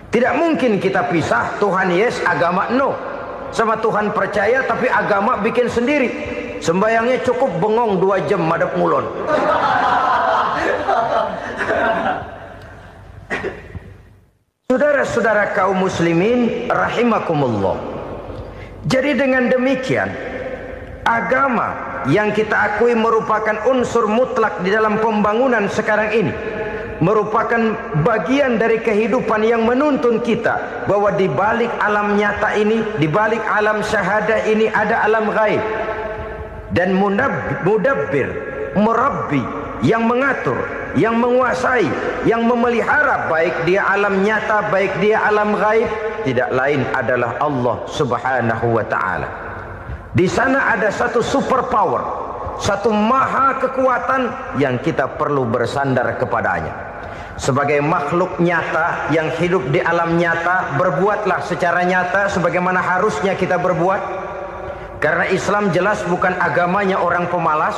Tidak mungkin kita pisah, Tuhan yes, agama no. Sama Tuhan percaya tapi agama bikin sendiri. Sembayangnya cukup bengong 2 jam madep ngulon. Saudara-saudara kaum muslimin rahimakumullah. Jadi dengan demikian, agama yang kita akui merupakan unsur mutlak di dalam pembangunan sekarang ini, merupakan bagian dari kehidupan yang menuntun kita bahwa di balik alam nyata ini, di balik alam syahadah ini ada alam gaib. Dan mudabbir, murabbi, yang mengatur, yang menguasai, yang memelihara baik dia alam nyata, baik dia alam gaib, tidak lain adalah Allah Subhanahu wa ta'ala. Di sana ada satu super power, satu maha kekuatan yang kita perlu bersandar kepadanya. Sebagai makhluk nyata yang hidup di alam nyata, berbuatlah secara nyata sebagaimana harusnya kita berbuat. Karena Islam jelas bukan agamanya orang pemalas.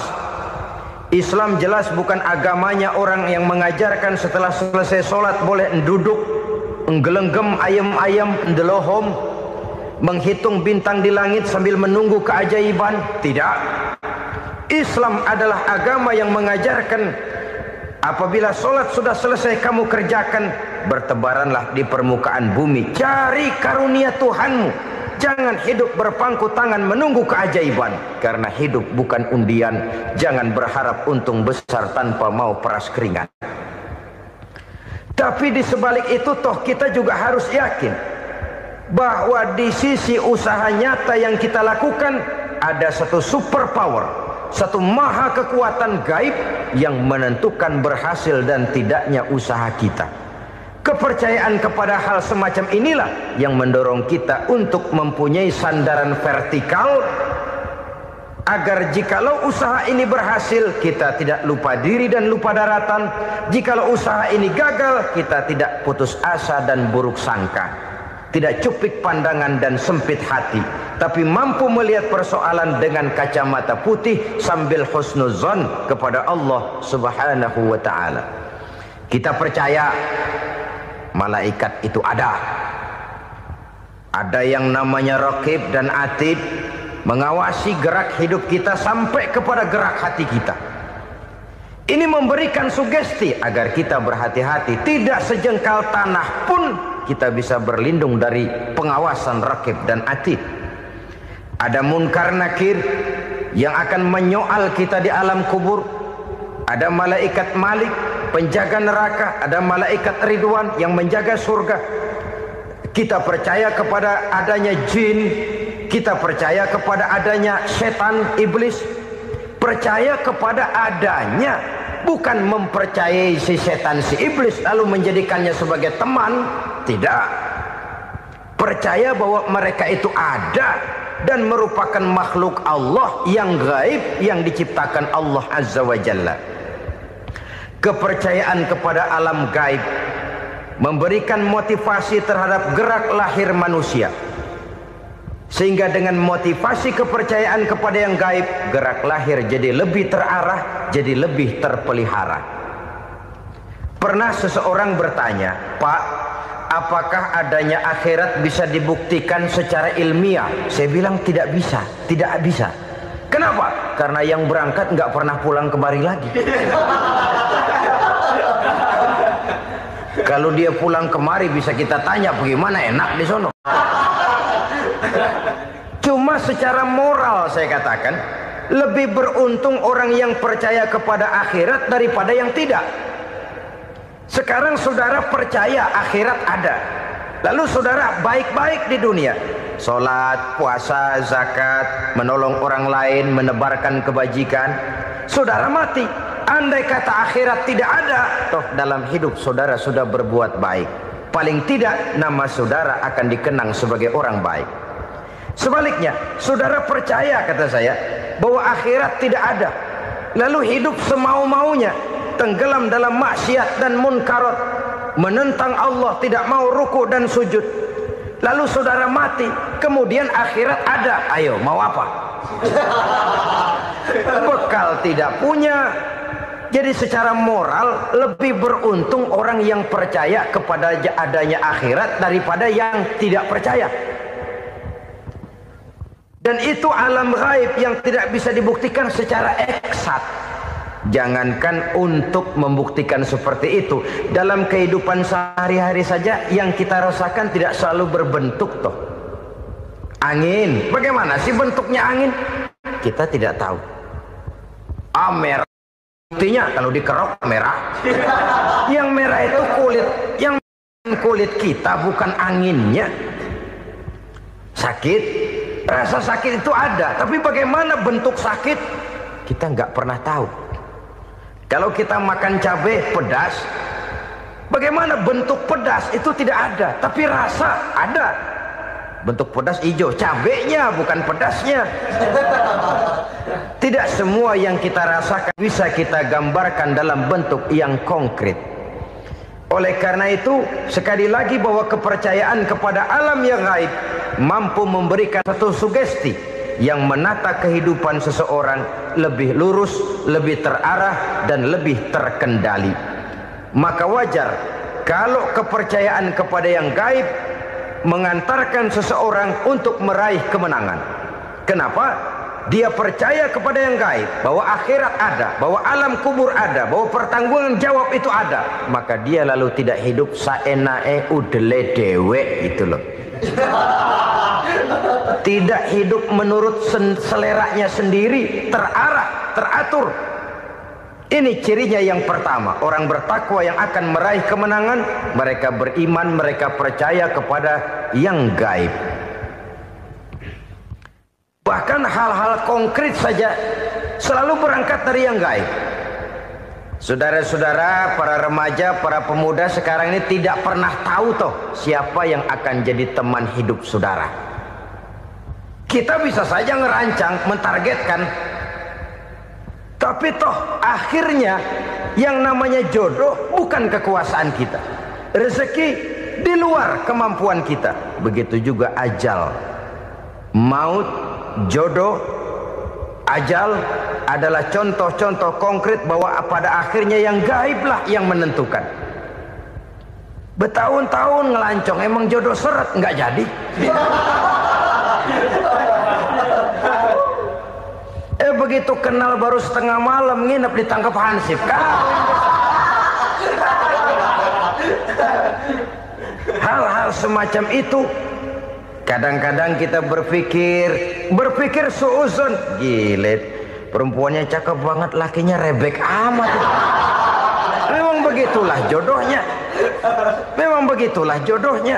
Islam jelas bukan agamanya orang yang mengajarkan setelah selesai sholat boleh duduk, nggelenggem ayam-ayam, ndelohom, menghitung bintang di langit sambil menunggu keajaiban. Tidak. Islam adalah agama yang mengajarkan apabila sholat sudah selesai kamu kerjakan, bertebaranlah di permukaan bumi, cari karunia Tuhanmu. Jangan hidup berpangku tangan menunggu keajaiban. Karena hidup bukan undian. Jangan berharap untung besar tanpa mau peras keringat. Tapi di sebalik itu toh kita juga harus yakin bahwa di sisi usaha nyata yang kita lakukan ada satu super power, satu maha kekuatan gaib yang menentukan berhasil dan tidaknya usaha kita. Kepercayaan kepada hal semacam inilah yang mendorong kita untuk mempunyai sandaran vertikal, agar jikalau usaha ini berhasil, kita tidak lupa diri dan lupa daratan. Jikalau usaha ini gagal, kita tidak putus asa dan buruk sangka, tidak cupik pandangan dan sempit hati, tapi mampu melihat persoalan dengan kacamata putih sambil husnuzon kepada Allah Subhanahu wa ta'ala. Kita percaya malaikat itu ada. Ada yang namanya raqib dan atid, mengawasi gerak hidup kita sampai kepada gerak hati kita. Ini memberikan sugesti agar kita berhati-hati. Tidak sejengkal tanah pun kita bisa berlindung dari pengawasan raqib dan atid. Ada munkar nakir yang akan menyoal kita di alam kubur. Ada malaikat Malik, penjaga neraka. Ada malaikat Ridwan yang menjaga surga. Kita percaya kepada adanya jin, kita percaya kepada adanya setan, iblis. Percaya kepada adanya, bukan mempercayai si setan, si iblis lalu menjadikannya sebagai teman. Tidak. Percaya bahwa mereka itu ada dan merupakan makhluk Allah yang gaib, yang diciptakan Allah Azza wa Jalla. Kepercayaan kepada alam gaib memberikan motivasi terhadap gerak lahir manusia, sehingga dengan motivasi kepercayaan kepada yang gaib, gerak lahir jadi lebih terarah, jadi lebih terpelihara. Pernah seseorang bertanya, "Pak, apakah adanya akhirat bisa dibuktikan secara ilmiah?" Saya bilang tidak bisa, tidak bisa. Kenapa? Karena yang berangkat nggak pernah pulang kemari lagi. Kalau dia pulang kemari bisa kita tanya bagaimana enak di sono. Cuma secara moral saya katakan, lebih beruntung orang yang percaya kepada akhirat daripada yang tidak. Sekarang saudara percaya akhirat ada, lalu saudara baik-baik di dunia, sholat, puasa, zakat, menolong orang lain, menebarkan kebajikan. Saudara mati, andai kata akhirat tidak ada, toh dalam hidup saudara sudah berbuat baik. Paling tidak nama saudara akan dikenang sebagai orang baik. Sebaliknya, saudara percaya, kata saya, bahwa akhirat tidak ada, lalu hidup semau-maunya, tenggelam dalam maksiat dan munkarat, menentang Allah, tidak mau ruku dan sujud, lalu saudara mati, kemudian akhirat ada, ayo mau apa? Bekal tidak punya. Jadi secara moral lebih beruntung orang yang percaya kepada adanya akhirat daripada yang tidak percaya. Dan itu alam gaib yang tidak bisa dibuktikan secara eksat. Jangankan untuk membuktikan seperti itu, dalam kehidupan sehari-hari saja yang kita rasakan tidak selalu berbentuk toh. Angin, bagaimana sih bentuknya angin? Kita tidak tahu. Merah, buktinya kalau dikerok merah. Yang merah itu kulit, yang kulit kita bukan anginnya. Sakit, rasa sakit itu ada, tapi bagaimana bentuk sakit? Kita nggak pernah tahu. Kalau kita makan cabai pedas, bagaimana bentuk pedas itu tidak ada, tapi rasa ada. Bentuk pedas hijau, cabenya bukan pedasnya. Tidak semua yang kita rasakan bisa kita gambarkan dalam bentuk yang konkret. Oleh karena itu, sekali lagi bahwa kepercayaan kepada alam yang gaib mampu memberikan satu sugesti yang menata kehidupan seseorang lebih lurus, lebih terarah, dan lebih terkendali. Maka wajar kalau kepercayaan kepada yang gaib mengantarkan seseorang untuk meraih kemenangan. Kenapa? Dia percaya kepada yang gaib, bahwa akhirat ada, bahwa alam kubur ada, bahwa pertanggungan jawab itu ada. Maka dia lalu tidak hidup saenae udele dewe itu loh. Tidak hidup menurut seleranya sendiri, terarah, teratur. Ini cirinya yang pertama, orang bertakwa yang akan meraih kemenangan, mereka beriman, mereka percaya kepada yang gaib. Bahkan hal-hal konkret saja selalu berangkat dari yang gaib. Saudara-saudara, para remaja, para pemuda sekarang ini tidak pernah tahu toh siapa yang akan jadi teman hidup saudara. Kita bisa saja ngerancang, mentargetkan, tapi toh akhirnya yang namanya jodoh bukan kekuasaan kita. Rezeki di luar kemampuan kita. Begitu juga ajal. Maut, jodoh, ajal adalah contoh-contoh konkret bahwa pada akhirnya yang gaiblah yang menentukan. Bertahun-tahun ngelancong, emang jodoh seret, nggak jadi. Begitu kenal baru setengah malam nginep ditangkap hansip kan. Hal-hal semacam itu kadang-kadang kita berpikir suuzon, gile, perempuannya cakep banget, lakinya rebek amat. Memang begitulah jodohnya. Memang begitulah jodohnya.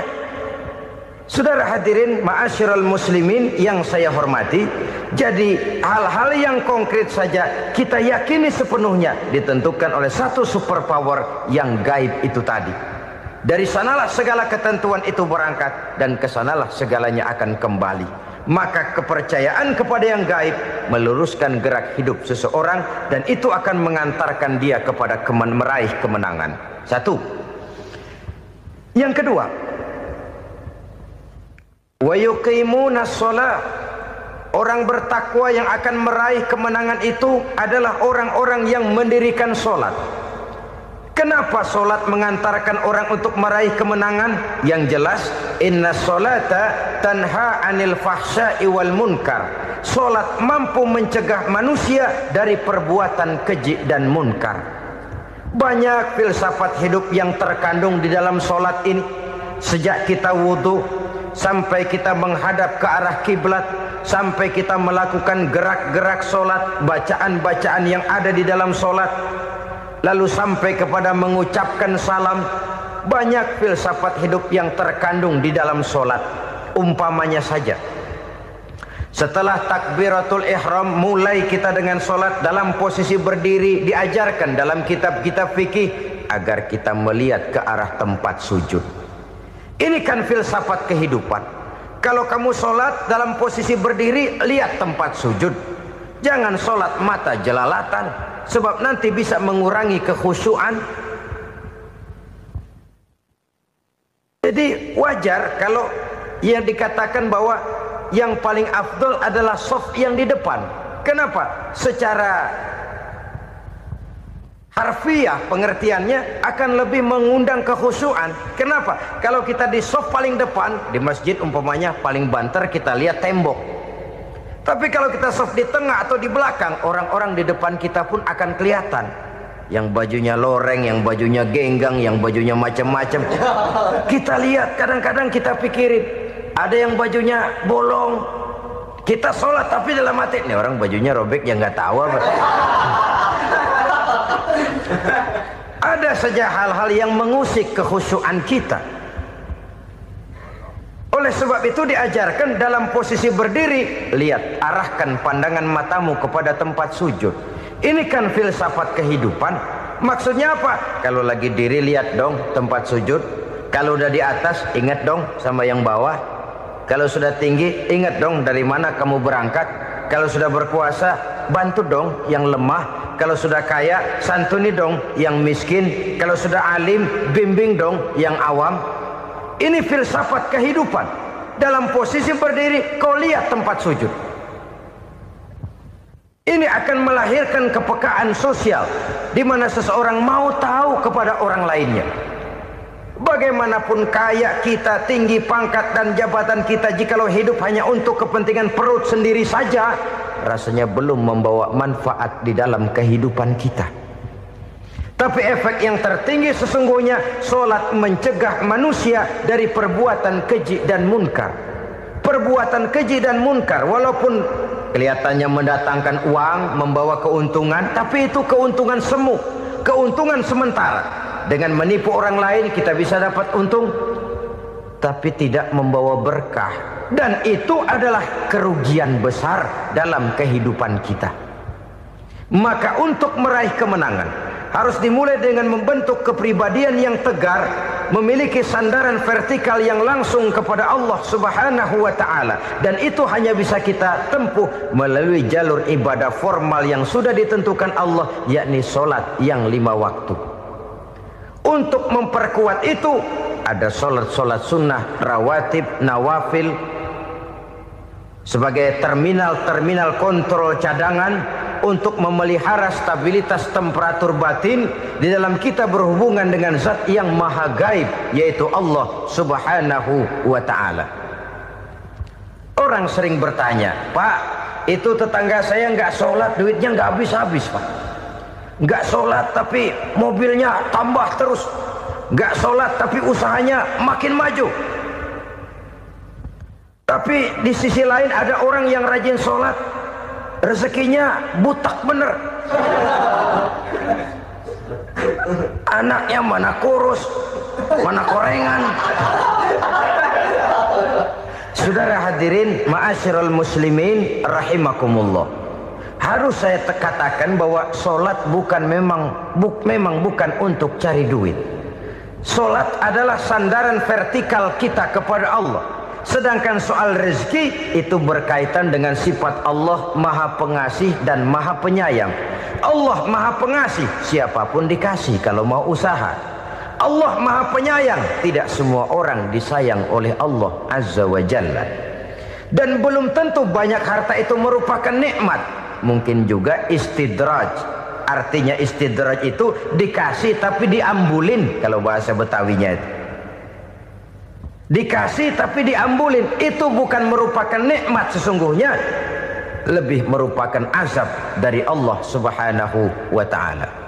Saudara hadirin ma'asyiral muslimin yang saya hormati, jadi hal-hal yang konkret saja kita yakini sepenuhnya ditentukan oleh satu superpower yang gaib itu tadi. Dari sanalah segala ketentuan itu berangkat dan kesanalah segalanya akan kembali. Maka kepercayaan kepada yang gaib meluruskan gerak hidup seseorang dan itu akan mengantarkan dia kepada meraih kemenangan. Satu. Yang kedua, wa yuqimuna shalah. Orang bertakwa yang akan meraih kemenangan itu adalah orang-orang yang mendirikan sholat. Kenapa sholat mengantarkan orang untuk meraih kemenangan? Yang jelas, inna sholata tanha anil fahsya'i wal munkar. Sholat mampu mencegah manusia dari perbuatan keji dan munkar. Banyak filsafat hidup yang terkandung di dalam sholat ini. Sejak kita wudhu sampai kita menghadap ke arah kiblat, sampai kita melakukan gerak-gerak sholat, bacaan-bacaan yang ada di dalam sholat, lalu sampai kepada mengucapkan salam. Banyak filsafat hidup yang terkandung di dalam sholat. Umpamanya saja, setelah takbiratul ihram mulai kita dengan sholat dalam posisi berdiri, diajarkan dalam kitab-kitab fikih agar kita melihat ke arah tempat sujud. Ini kan filsafat kehidupan. Kalau kamu sholat dalam posisi berdiri, lihat tempat sujud. Jangan sholat mata jelalatan, sebab nanti bisa mengurangi kekhusyuan. Jadi wajar kalau yang dikatakan bahwa yang paling afdol adalah shaf yang di depan. Kenapa? Secara harfiah pengertiannya akan lebih mengundang kekhusyuan. Kenapa? Kalau kita di shaf paling depan di masjid umpamanya paling banter kita lihat tembok. Tapi kalau kita shaf di tengah atau di belakang, orang-orang di depan kita pun akan kelihatan. Yang bajunya loreng, yang bajunya genggang, yang bajunya macam-macam. Kita lihat, kadang-kadang kita pikirin, ada yang bajunya bolong. Kita sholat tapi dalam hati, nih orang bajunya robek yang nggak tahu apa. Ada saja hal-hal yang mengusik kekhusyuan kita. Oleh sebab itu diajarkan dalam posisi berdiri, lihat, arahkan pandangan matamu kepada tempat sujud. Ini kan filsafat kehidupan. Maksudnya apa? Kalau lagi diri lihat dong tempat sujud. Kalau udah di atas ingat dong sama yang bawah. Kalau sudah tinggi ingat dong dari mana kamu berangkat. Kalau sudah berkuasa bantu dong yang lemah. Kalau sudah kaya santuni dong yang miskin. Kalau sudah alim bimbing dong yang awam. Ini filsafat kehidupan. Dalam posisi berdiri kau lihat tempat sujud. Ini akan melahirkan kepekaan sosial di mana seseorang mau tahu kepada orang lainnya. Bagaimanapun kaya kita, tinggi pangkat dan jabatan kita, jikalau hidup hanya untuk kepentingan perut sendiri saja, rasanya belum membawa manfaat di dalam kehidupan kita. Tapi efek yang tertinggi sesungguhnya, sholat mencegah manusia dari perbuatan keji dan munkar. Perbuatan keji dan munkar walaupun kelihatannya mendatangkan uang, membawa keuntungan, tapi itu keuntungan semu, keuntungan sementara. Dengan menipu orang lain kita bisa dapat untung, tapi tidak membawa berkah. Dan itu adalah kerugian besar dalam kehidupan kita. Maka untuk meraih kemenangan harus dimulai dengan membentuk kepribadian yang tegar, memiliki sandaran vertikal yang langsung kepada Allah Subhanahu wa ta'ala. Dan itu hanya bisa kita tempuh melalui jalur ibadah formal yang sudah ditentukan Allah, yakni sholat yang 5 waktu. Untuk memperkuat itu ada sholat-sholat sunnah, rawatib, nawafil sebagai terminal-terminal kontrol cadangan untuk memelihara stabilitas temperatur batin di dalam kita berhubungan dengan zat yang maha gaib, yaitu Allah Subhanahu wa ta'ala. Orang sering bertanya, Pak, itu tetangga saya nggak sholat, duitnya nggak habis-habis, Pak. Nggak sholat tapi mobilnya tambah terus. Nggak sholat tapi usahanya makin maju. Tapi di sisi lain ada orang yang rajin sholat, rezekinya butak bener. Anaknya mana kurus, mana korengan. Saudara hadirin ma'asyiral muslimin rahimakumullah. Harus saya katakan bahwa sholat memang bukan untuk cari duit. Sholat adalah sandaran vertikal kita kepada Allah. Sedangkan soal rezeki itu berkaitan dengan sifat Allah maha pengasih dan maha penyayang. Allah maha pengasih, siapapun dikasih kalau mau usaha. Allah maha penyayang, tidak semua orang disayang oleh Allah Azza wa Jalla. Dan belum tentu banyak harta itu merupakan nikmat. Mungkin juga istidraj. Artinya istidraj itu dikasih tapi diambulin, kalau bahasa Betawinya itu. Dikasih tapi diambulin, itu bukan merupakan nikmat sesungguhnya, lebih merupakan azab dari Allah Subhanahu wa ta'ala.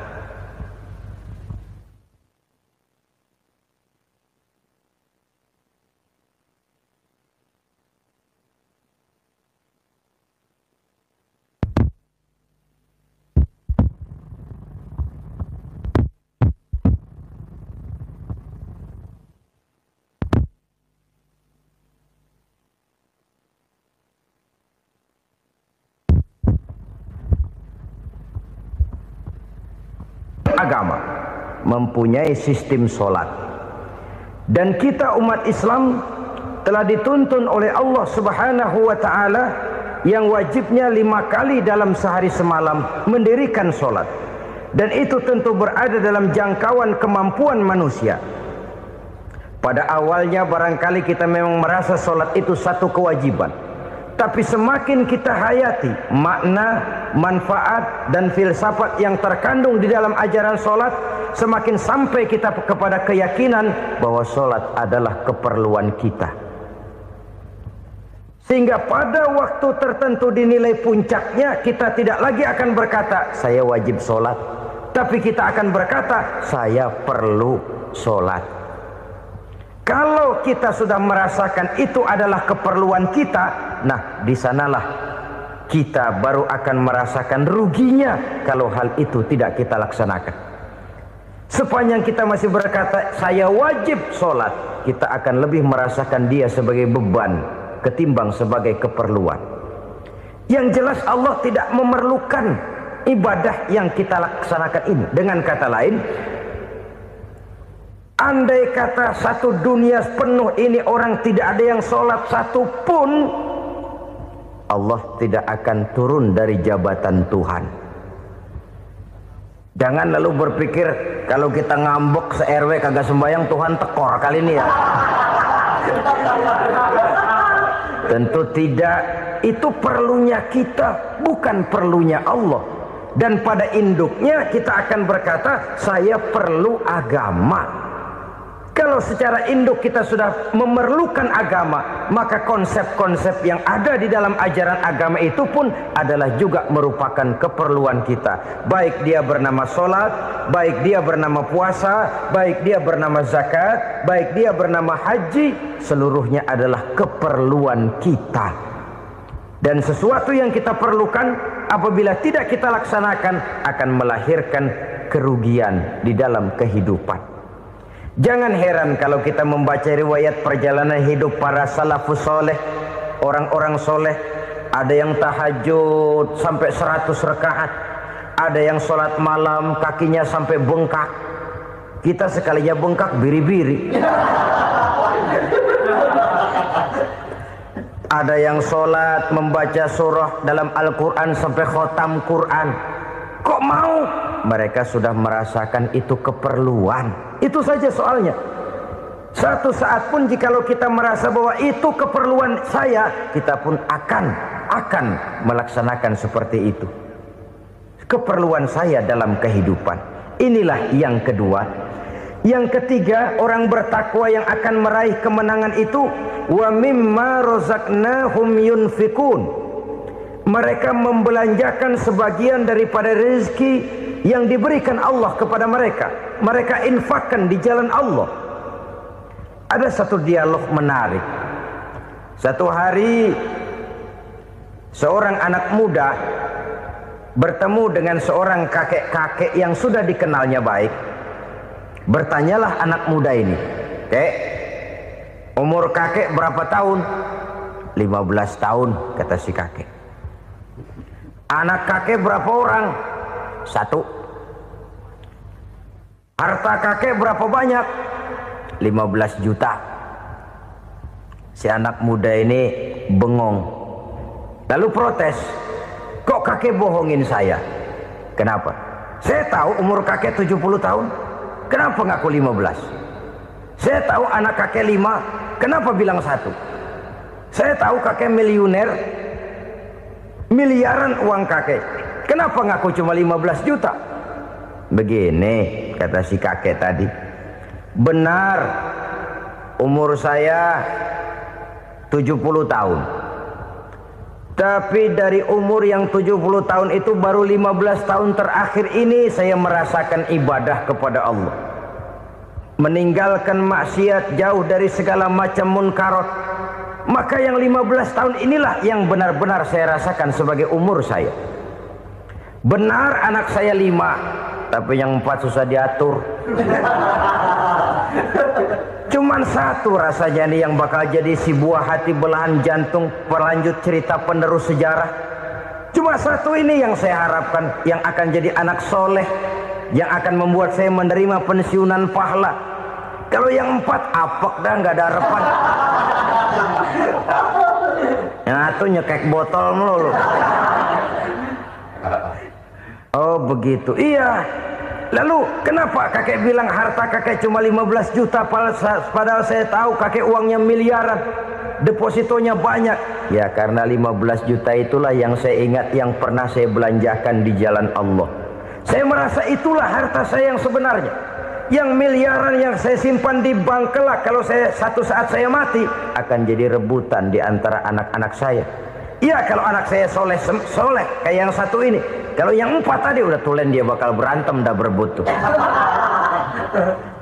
Agama mempunyai sistem sholat, dan kita umat Islam telah dituntun oleh Allah Subhanahu wa ta'ala yang wajibnya 5 kali dalam sehari semalam mendirikan solat, dan itu tentu berada dalam jangkauan kemampuan manusia. Pada awalnya barangkali kita memang merasa solat itu satu kewajiban, tapi semakin kita hayati makna, manfaat dan filsafat yang terkandung di dalam ajaran solat, semakin sampai kita kepada keyakinan bahwa solat adalah keperluan kita. Sehingga pada waktu tertentu dinilai puncaknya, kita tidak lagi akan berkata saya wajib solat, tapi kita akan berkata saya perlu solat. Kalau kita sudah merasakan itu adalah keperluan kita, nah di sanalah kita baru akan merasakan ruginya kalau hal itu tidak kita laksanakan. Sepanjang kita masih berkata saya wajib sholat, kita akan lebih merasakan dia sebagai beban ketimbang sebagai keperluan. Yang jelas Allah tidak memerlukan ibadah yang kita laksanakan ini. Dengan kata lain, andai kata satu dunia penuh ini orang tidak ada yang sholat satu pun, Allah tidak akan turun dari jabatan Tuhan. Jangan lalu berpikir kalau kita ngambek se-RW kagak sembahyang Tuhan tekor kali ini ya. Tentu tidak. Itu perlunya kita, bukan perlunya Allah. Dan pada induknya kita akan berkata saya perlu agama. Kalau secara induk kita sudah memerlukan agama, maka konsep-konsep yang ada di dalam ajaran agama itu pun adalah juga merupakan keperluan kita. Baik dia bernama sholat, baik dia bernama puasa, baik dia bernama zakat, baik dia bernama haji, seluruhnya adalah keperluan kita. Dan sesuatu yang kita perlukan apabila tidak kita laksanakan akan melahirkan kerugian di dalam kehidupan. Jangan heran kalau kita membaca riwayat perjalanan hidup para salafus soleh, orang-orang soleh. Ada yang tahajud sampai 100 rakaat, ada yang sholat malam kakinya sampai bengkak. Kita sekalinya bengkak biri-biri. Ada yang sholat membaca surah dalam Al-Quran sampai khotam Quran. Kok mau? Mereka sudah merasakan itu keperluan. Itu saja soalnya. Satu saat pun jikalau kita merasa bahwa itu keperluan saya, kita pun akan melaksanakan seperti itu. Keperluan saya dalam kehidupan. Inilah yang kedua. Yang ketiga, orang bertakwa yang akan meraih kemenangan itu, wa mimma razaqnahum yunfikun. Mereka membelanjakan sebagian daripada rezeki yang diberikan Allah kepada mereka. Mereka infakkan di jalan Allah. Ada satu dialog menarik. Satu hari seorang anak muda bertemu dengan seorang kakek-kakek yang sudah dikenalnya baik. Bertanyalah anak muda ini, "Kek, umur kakek berapa tahun?" 15 tahun, kata si kakek. "Anak kakek berapa orang?" 1. "Harta kakek berapa banyak?" 15 juta. Si anak muda ini bengong, lalu protes, "Kok kakek bohongin saya?" "Kenapa?" "Saya tahu umur kakek 70 tahun. Kenapa ngaku 15? Saya tahu anak kakek 5. Kenapa bilang 1? Saya tahu kakek miliuner, miliaran uang kakek. Kenapa ngaku cuma 15 juta? Begini, kata si kakek tadi. Benar, umur saya 70 tahun. Tapi dari umur yang 70 tahun itu baru 15 tahun terakhir ini saya merasakan ibadah kepada Allah. Meninggalkan maksiat, jauh dari segala macam munkarat. Maka yang 15 tahun inilah yang benar-benar saya rasakan sebagai umur saya. Benar anak saya 5, tapi yang 4 susah diatur. Cuman 1 rasanya nih yang bakal jadi si buah hati belahan jantung pelanjut cerita penerus sejarah. Cuma 1 ini yang saya harapkan, yang akan jadi anak soleh, yang akan membuat saya menerima pensiunan pahala. Kalau yang 4 apek dah, nggak ada harapan. Nyatu nyekek botol melulu. Oh begitu. Iya. Lalu kenapa kakek bilang harta kakek cuma 15 juta padahal saya tahu kakek uangnya miliaran, depositonya banyak? Ya karena 15 juta itulah yang saya ingat yang pernah saya belanjakan di jalan Allah. Saya merasa itulah harta saya yang sebenarnya. Yang miliaran yang saya simpan di bank kelak kalau satu saat saya mati akan jadi rebutan di antara anak-anak saya. Iya kalau anak saya soleh kayak yang satu ini. Kalau yang 4 tadi udah tulen dia bakal berantem dah berebut tuh.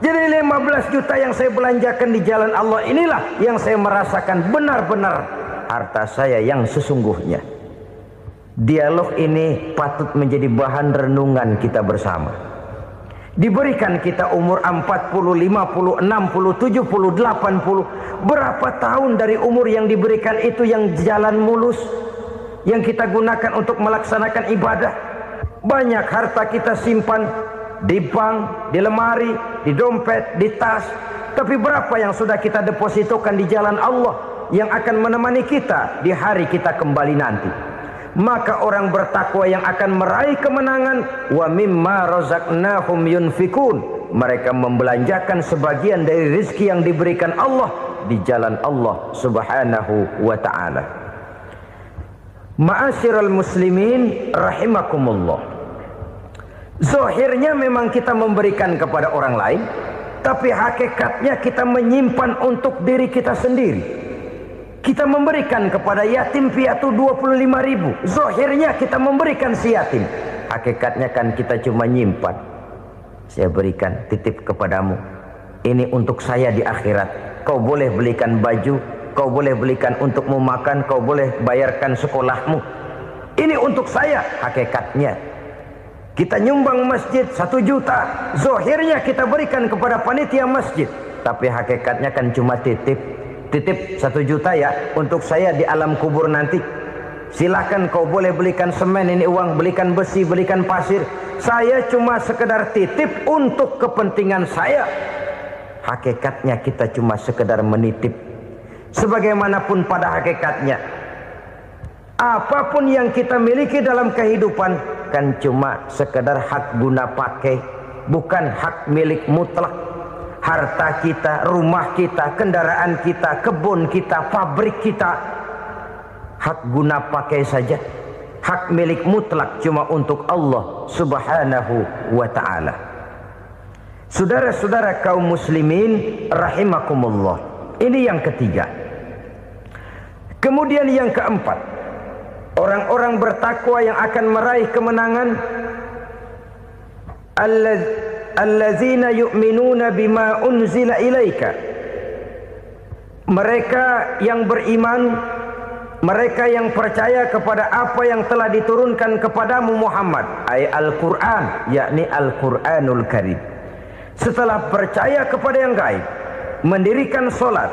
Jadi 15 juta yang saya belanjakan di jalan Allah inilah yang saya merasakan benar-benar harta saya yang sesungguhnya. Dialog ini patut menjadi bahan renungan kita bersama. Diberikan kita umur 40, 50, 60, 70, 80. Berapa tahun dari umur yang diberikan itu yang jalan mulus, yang kita gunakan untuk melaksanakan ibadah? Banyak harta kita simpan di bank, di lemari, di dompet, di tas. Tapi berapa yang sudah kita depositokan di jalan Allah yang akan menemani kita di hari kita kembali nanti? Maka orang bertakwa yang akan meraih kemenangan, wa mimma razaqnahum yunfikun, mereka membelanjakan sebagian dari rezeki yang diberikan Allah di jalan Allah Subhanahu wa ta'ala. Ma'asyiral muslimin rahimakumullah. Zahirnya memang kita memberikan kepada orang lain, tapi hakikatnya kita menyimpan untuk diri kita sendiri. Kita memberikan kepada yatim piatu 25.000. Zahirnya kita memberikan si yatim, hakikatnya kan kita cuma nyimpan. Saya berikan, titip kepadamu, ini untuk saya di akhirat. Kau boleh belikan baju, kau boleh belikan untukmu makan, kau boleh bayarkan sekolahmu. Ini untuk saya. Hakikatnya kita nyumbang masjid 1 juta, zahirnya kita berikan kepada panitia masjid, tapi hakikatnya kan cuma titip 1 juta ya untuk saya di alam kubur nanti. Silakan kau boleh belikan semen, ini uang, belikan besi, belikan pasir. Saya cuma sekedar titip untuk kepentingan saya. Hakikatnya kita cuma sekedar menitip. Sebagaimanapun pada hakikatnya, apapun yang kita miliki dalam kehidupan kan cuma sekedar hak guna pakai, bukan hak milik mutlak. Harta kita, rumah kita, kendaraan kita, kebun kita, pabrik kita, hak guna pakai saja. Hak milik mutlak cuma untuk Allah Subhanahu wa ta'ala. Saudara-saudara kaum muslimin rahimakumullah. Ini yang ketiga. Kemudian yang keempat, orang-orang bertakwa yang akan meraih kemenangan, allazina yu'minuna bima unzila ilaika. Mereka yang beriman, mereka yang percaya kepada apa yang telah diturunkan kepadamu Muhammad, ay Al-Quran, yakni Al-Quranul Karim. Setelah percaya kepada yang gaib, mendirikan solat,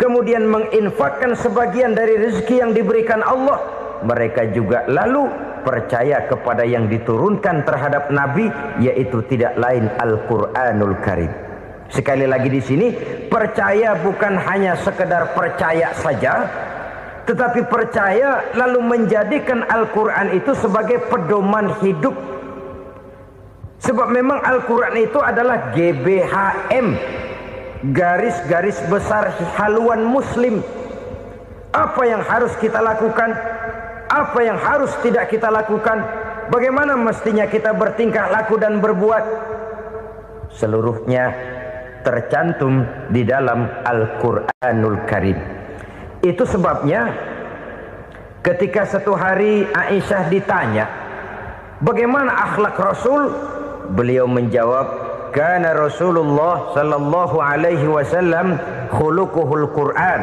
kemudian menginfakkan sebagian dari rezeki yang diberikan Allah, mereka juga lalu percaya kepada yang diturunkan terhadap Nabi, yaitu tidak lain Al-Quranul Karim. Sekali lagi di sini, percaya bukan hanya sekedar percaya saja, tetapi percaya lalu menjadikan Al-Quran itu sebagai pedoman hidup. Sebab memang Al-Quran itu adalah GBHM, garis-garis besar haluan muslim. Apa yang harus kita lakukan, apa yang harus tidak kita lakukan, bagaimana mestinya kita bertingkah laku dan berbuat, seluruhnya tercantum di dalam Al-Quranul Karim. Itu sebabnya ketika satu hari Aisyah ditanya bagaimana akhlak Rasul, beliau menjawab, kana Rasulullah sallallahu alaihi wasallam khuluquhul Quran.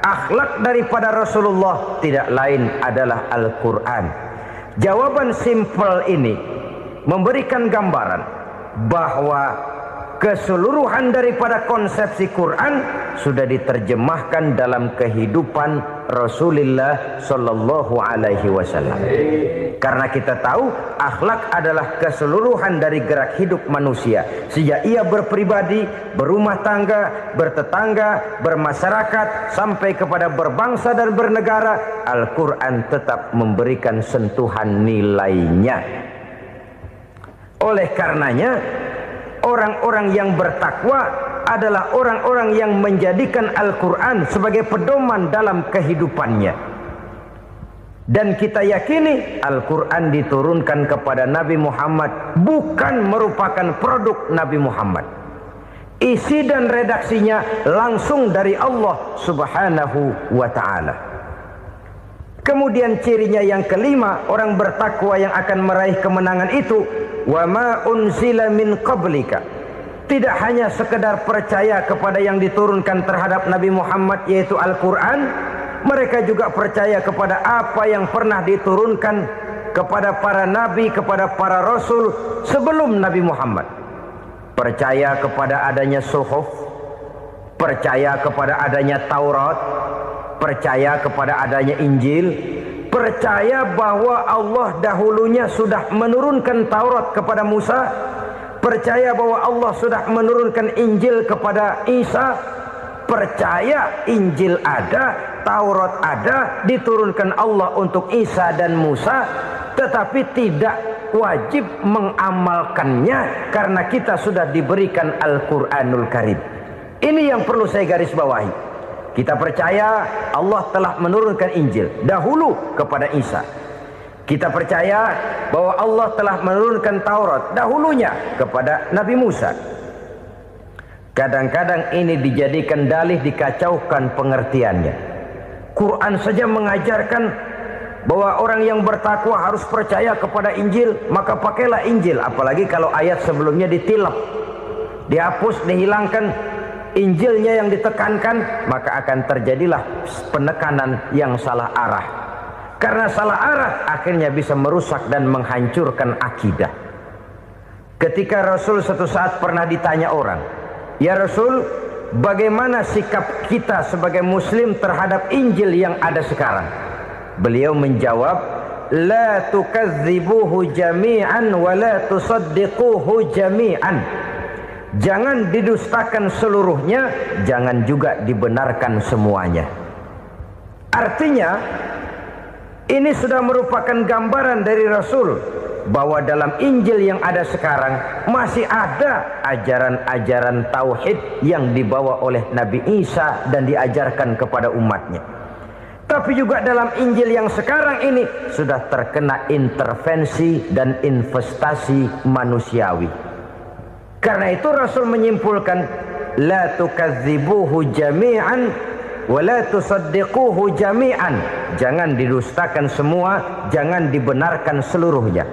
Akhlak daripada Rasulullah tidak lain adalah Al-Quran. Jawaban simpel ini memberikan gambaran bahwa keseluruhan daripada konsepsi Quran sudah diterjemahkan dalam kehidupan Rasulullah Sallallahu Alaihi Wasallam. Karena kita tahu akhlak adalah keseluruhan dari gerak hidup manusia. Sejak ia berpribadi, berumah tangga, bertetangga, bermasyarakat, sampai kepada berbangsa dan bernegara, Al-Quran tetap memberikan sentuhan nilainya. Oleh karenanya, orang-orang yang bertakwa adalah orang-orang yang menjadikan Al-Quran sebagai pedoman dalam kehidupannya. Dan kita yakini Al-Quran diturunkan kepada Nabi Muhammad bukan merupakan produk Nabi Muhammad. Isi dan redaksinya langsung dari Allah Subhanahu wa ta'ala. Kemudian cirinya yang kelima, orang bertakwa yang akan meraih kemenangan itu, wa ma unzila min qablika. Tidak hanya sekedar percaya kepada yang diturunkan terhadap Nabi Muhammad yaitu Al-Quran, mereka juga percaya kepada apa yang pernah diturunkan kepada para nabi, kepada para rasul sebelum Nabi Muhammad. Percaya kepada adanya suhuf, percaya kepada adanya Taurat, percaya kepada adanya Injil, percaya bahwa Allah dahulunya sudah menurunkan Taurat kepada Musa, percaya bahwa Allah sudah menurunkan Injil kepada Isa, percaya Injil ada, Taurat ada, diturunkan Allah untuk Isa dan Musa, tetapi tidak wajib mengamalkannya karena kita sudah diberikan Al-Quranul Karim. Ini yang perlu saya garis bawahi. Kita percaya Allah telah menurunkan Injil dahulu kepada Isa. Kita percaya bahwa Allah telah menurunkan Taurat dahulunya kepada Nabi Musa. Kadang-kadang ini dijadikan dalih, dikacaukan pengertiannya. Quran saja mengajarkan bahwa orang yang bertakwa harus percaya kepada Injil, maka pakailah Injil. Apalagi kalau ayat sebelumnya ditilap, dihapus, dihilangkan, Injilnya yang ditekankan, maka akan terjadilah penekanan yang salah arah. Karena salah arah akhirnya bisa merusak dan menghancurkan akidah. Ketika Rasul suatu saat pernah ditanya orang, "Ya Rasul, bagaimana sikap kita sebagai muslim terhadap Injil yang ada sekarang?" Beliau menjawab, "La tukadzibuhu jami'an wa la tusaddiquhu jami'an." Jangan didustakan seluruhnya, jangan juga dibenarkan semuanya. Artinya, ini sudah merupakan gambaran dari Rasul bahwa dalam Injil yang ada sekarang masih ada ajaran-ajaran tauhid yang dibawa oleh Nabi Isa dan diajarkan kepada umatnya. Tapi juga dalam Injil yang sekarang ini sudah terkena intervensi dan investasi manusiawi. Karena itu Rasul menyimpulkan, la tukadzibuhu jami'an wa la tusaddiquhu jami'an. Jangan didustakan semua, jangan dibenarkan seluruhnya.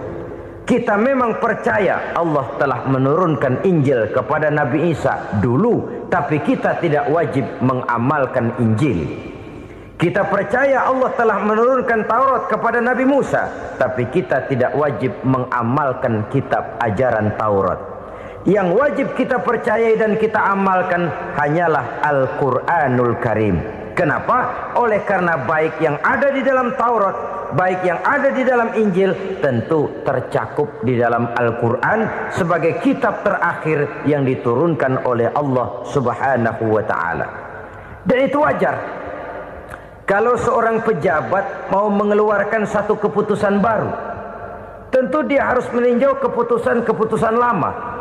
Kita memang percaya Allah telah menurunkan Injil kepada Nabi Isa dulu, tapi kita tidak wajib mengamalkan Injil. Kita percaya Allah telah menurunkan Taurat kepada Nabi Musa, tapi kita tidak wajib mengamalkan kitab ajaran Taurat. Yang wajib kita percayai dan kita amalkan hanyalah Al-Quranul Karim. Kenapa? Oleh karena baik yang ada di dalam Taurat, baik yang ada di dalam Injil, tentu tercakup di dalam Al-Quran sebagai kitab terakhir yang diturunkan oleh Allah Subhanahu wa ta'ala. Dan itu wajar. Kalau seorang pejabat mau mengeluarkan satu keputusan baru, tentu dia harus meninjau keputusan-keputusan lama.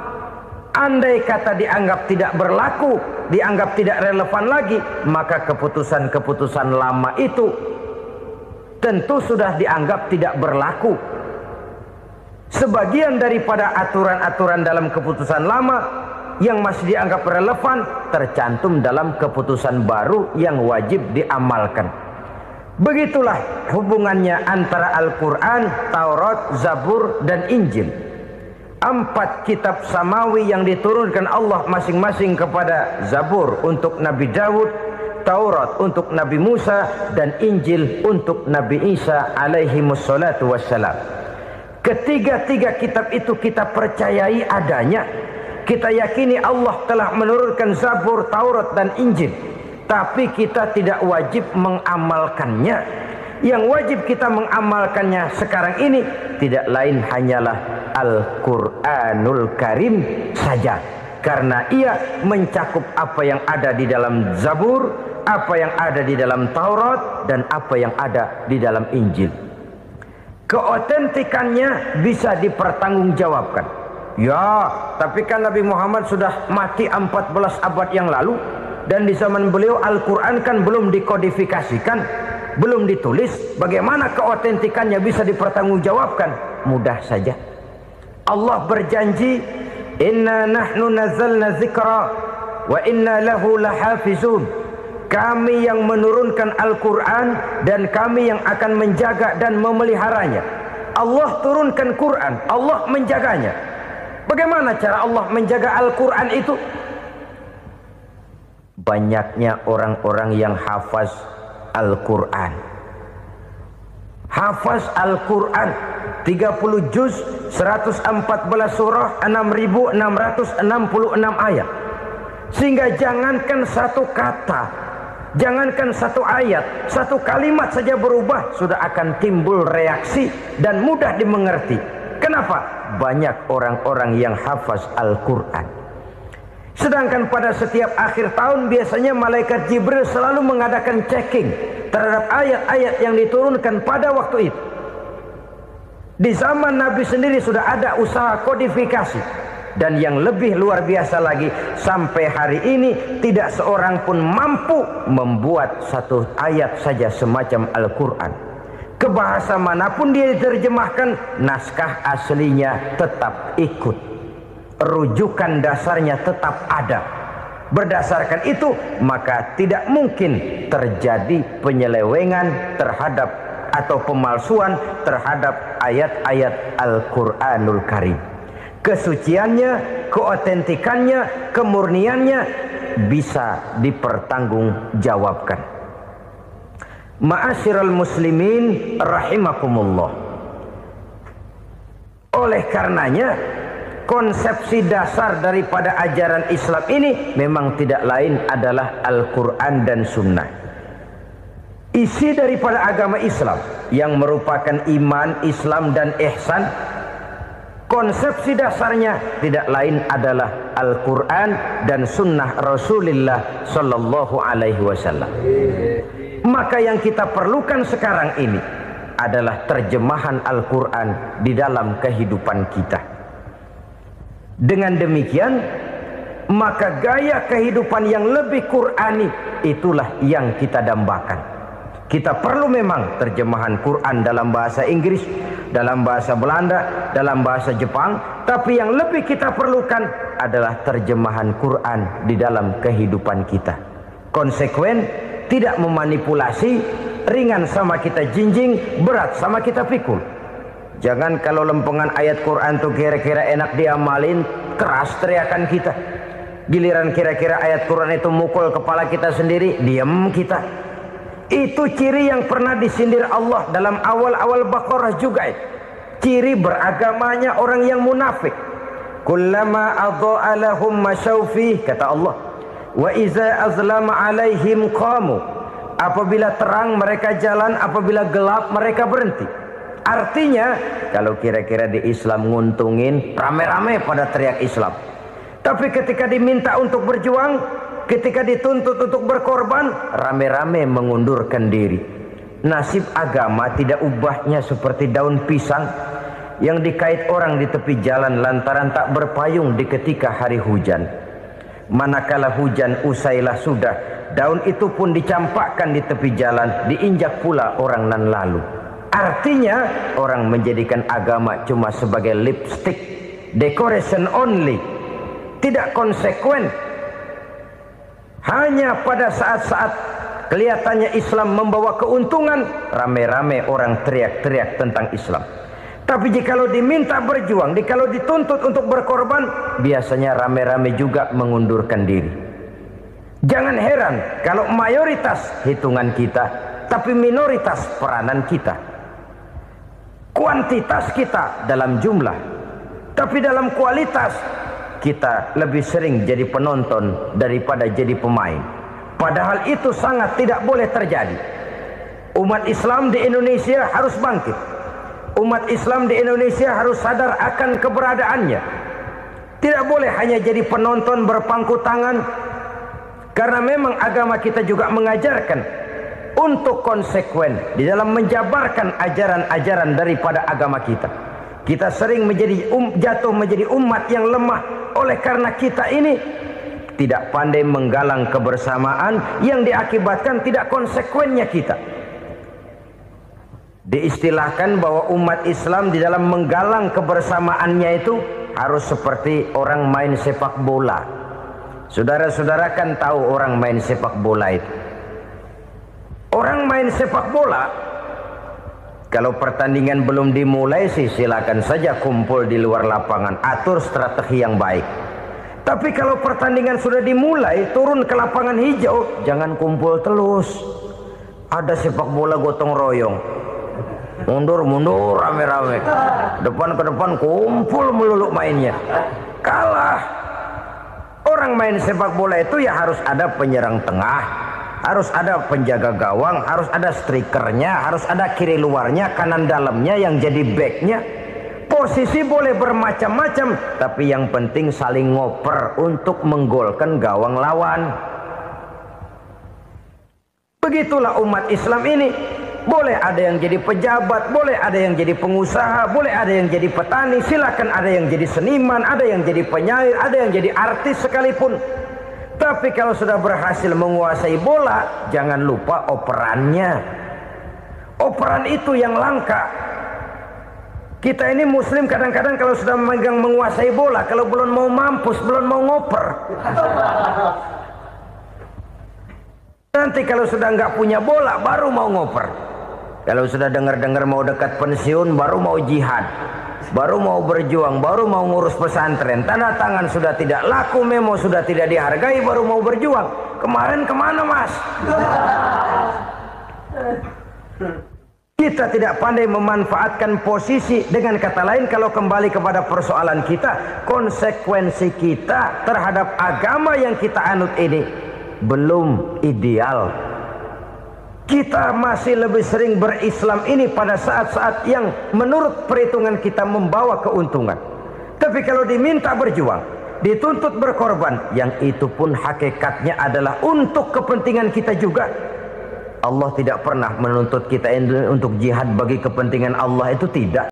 Andai kata dianggap tidak berlaku, dianggap tidak relevan lagi, maka keputusan-keputusan lama itu tentu sudah dianggap tidak berlaku. Sebagian daripada aturan-aturan dalam keputusan lama yang masih dianggap relevan tercantum dalam keputusan baru yang wajib diamalkan. Begitulah hubungannya antara Al-Quran, Taurat, Zabur, dan Injil. 4 kitab samawi yang diturunkan Allah masing-masing kepada Zabur untuk Nabi Daud, Taurat untuk Nabi Musa, dan Injil untuk Nabi Isa alaihi wassalatu wassalam. Ketiga-tiga kitab itu kita percayai adanya, Kita yakini Allah telah menurunkan Zabur, Taurat dan Injil, tapi kita tidak wajib mengamalkannya. Yang wajib kita mengamalkannya sekarang ini tidak lain hanyalah Al-Quranul Karim saja, karena ia mencakup apa yang ada di dalam Zabur, apa yang ada di dalam Taurat, dan apa yang ada di dalam Injil. Keotentikannya bisa dipertanggungjawabkan. Ya, tapi kan Nabi Muhammad sudah mati 14 abad yang lalu, dan di zaman beliau Al-Quran kan belum dikodifikasikan, belum ditulis. Bagaimana keotentikannya bisa dipertanggungjawabkan? Mudah saja. Allah berjanji, inna nahnu nazzalna dzikra wa inna lahu lahafizun. Kami yang menurunkan Al-Quran dan kami yang akan menjaga dan memeliharanya. Allah turunkan Quran, Allah menjaganya. Bagaimana cara Allah menjaga Al-Quran itu? Banyaknya orang-orang yang hafaz Al-Quran. Hafaz Al-Quran 30 juz, 114 surah, 6.666 ayat. Sehingga jangankan satu kata, jangankan satu ayat, satu kalimat saja berubah, sudah akan timbul reaksi dan mudah dimengerti. Kenapa? Banyak orang-orang yang hafaz Al-Quran. Sedangkan pada setiap akhir tahun biasanya malaikat Jibril selalu mengadakan checking terhadap ayat-ayat yang diturunkan pada waktu itu. Di zaman Nabi sendiri sudah ada usaha kodifikasi. Dan yang lebih luar biasa lagi, sampai hari ini tidak seorang pun mampu membuat satu ayat saja semacam Al-Quran. Ke bahasa manapun dia diterjemahkan, naskah aslinya tetap ikut, rujukan dasarnya tetap ada. Berdasarkan itu, maka tidak mungkin terjadi penyelewengan terhadap atau pemalsuan terhadap ayat-ayat Al-Quranul Karim. Kesuciannya, keotentikannya, kemurniannya bisa dipertanggungjawabkan. Ma'asyiral muslimin rahimakumullah. Oleh karenanya, konsepsi dasar daripada ajaran Islam ini memang tidak lain adalah Al-Quran dan Sunnah. Isi daripada agama Islam yang merupakan iman, Islam dan ihsan, konsepsi dasarnya tidak lain adalah Al-Quran dan Sunnah Rasulullah Sallallahu Alaihi Wasallam. Maka yang kita perlukan sekarang ini adalah terjemahan Al-Quran di dalam kehidupan kita. Dengan demikian, maka gaya kehidupan yang lebih Qurani itulah yang kita dambakan. Kita perlu memang terjemahan Quran dalam bahasa Inggris, dalam bahasa Belanda, dalam bahasa Jepang, tapi yang lebih kita perlukan adalah terjemahan Quran di dalam kehidupan kita. Konsekuen, tidak memanipulasi, ringan sama kita jinjing, berat sama kita pikul. Jangan kalau lempengan ayat Quran tuh kira-kira enak diamalin, keras teriakan kita. Giliran kira-kira ayat Quran itu mukul kepala kita sendiri, diam kita. Itu ciri yang pernah disindir Allah dalam awal-awal Baqarah juga. Ciri beragamanya orang yang munafik. Kullama adha'a lahum masyawfih, kata Allah. Wa iza azlama alaihim qamu. Apabila terang mereka jalan, apabila gelap mereka berhenti. Artinya, kalau kira-kira di Islam nguntungin, rame-rame pada teriak Islam. Tapi ketika diminta untuk berjuang, ketika dituntut untuk berkorban, rame-rame mengundurkan diri. Nasib agama tidak ubahnya seperti daun pisang yang dikait orang di tepi jalan lantaran tak berpayung di ketika hari hujan. Manakala hujan usailah sudah, daun itu pun dicampakkan di tepi jalan, diinjak pula orang nan lalu. Artinya, orang menjadikan agama cuma sebagai lipstick, decoration only, tidak konsekuen. Hanya pada saat-saat kelihatannya Islam membawa keuntungan, rame-rame orang teriak-teriak tentang Islam. Tapi jikalau diminta berjuang, jikalau dituntut untuk berkorban, biasanya rame-rame juga mengundurkan diri. Jangan heran kalau mayoritas hitungan kita, tapi minoritas peranan kita. Kuantitas kita dalam jumlah, tapi dalam kualitas kita lebih sering jadi penonton daripada jadi pemain. Padahal itu sangat tidak boleh terjadi. Umat Islam di Indonesia harus bangkit. Umat Islam di Indonesia harus sadar akan keberadaannya. Tidak boleh hanya jadi penonton berpangku tangan, karena memang agama kita juga mengajarkan untuk konsekuen di dalam menjabarkan ajaran-ajaran daripada agama kita. Kita sering jatuh menjadi umat yang lemah oleh karena kita ini tidak pandai menggalang kebersamaan yang diakibatkan tidak konsekuennya kita. Diistilahkan bahwa umat Islam di dalam menggalang kebersamaannya itu harus seperti orang main sepak bola. Saudara-saudara kan tahu orang main sepak bola itu. Orang main sepak bola, kalau pertandingan belum dimulai sih silakan saja kumpul di luar lapangan, atur strategi yang baik. Tapi kalau pertandingan sudah dimulai, turun ke lapangan hijau, jangan kumpul terus. Ada sepak bola gotong royong, mundur-mundur rame-rame, depan ke depan kumpul melulu mainnya. Kalah. Orang main sepak bola itu ya harus ada penyerang tengah, harus ada penjaga gawang, harus ada strikernya, harus ada kiri luarnya, kanan dalamnya yang jadi backnya. Posisi boleh bermacam-macam, tapi yang penting saling ngoper untuk menggolkan gawang lawan. Begitulah umat Islam ini. Boleh ada yang jadi pejabat, boleh ada yang jadi pengusaha, boleh ada yang jadi petani, silakan ada yang jadi seniman, ada yang jadi penyair, ada yang jadi artis sekalipun. Tapi kalau sudah berhasil menguasai bola, jangan lupa operannya. Operan itu yang langka. Kita ini muslim kadang-kadang kalau sudah memegang menguasai bola, kalau belum mau mampus, belum mau ngoper. Nanti kalau sudah nggak punya bola, baru mau ngoper. Kalau sudah dengar-dengar mau dekat pensiun, baru mau jihad, baru mau berjuang, baru mau ngurus pesantren. Tanda tangan sudah tidak laku, memo sudah tidak dihargai, baru mau berjuang. Kemarin kemana mas? Kita tidak pandai memanfaatkan posisi. Dengan kata lain, kalau kembali kepada persoalan kita, konsekuensi kita terhadap agama yang kita anut ini belum ideal. Kita masih lebih sering berislam ini pada saat-saat yang menurut perhitungan kita membawa keuntungan. Tapi kalau diminta berjuang, dituntut berkorban, yang itu pun hakikatnya adalah untuk kepentingan kita juga. Allah tidak pernah menuntut kita untuk jihad bagi kepentingan Allah, itu tidak.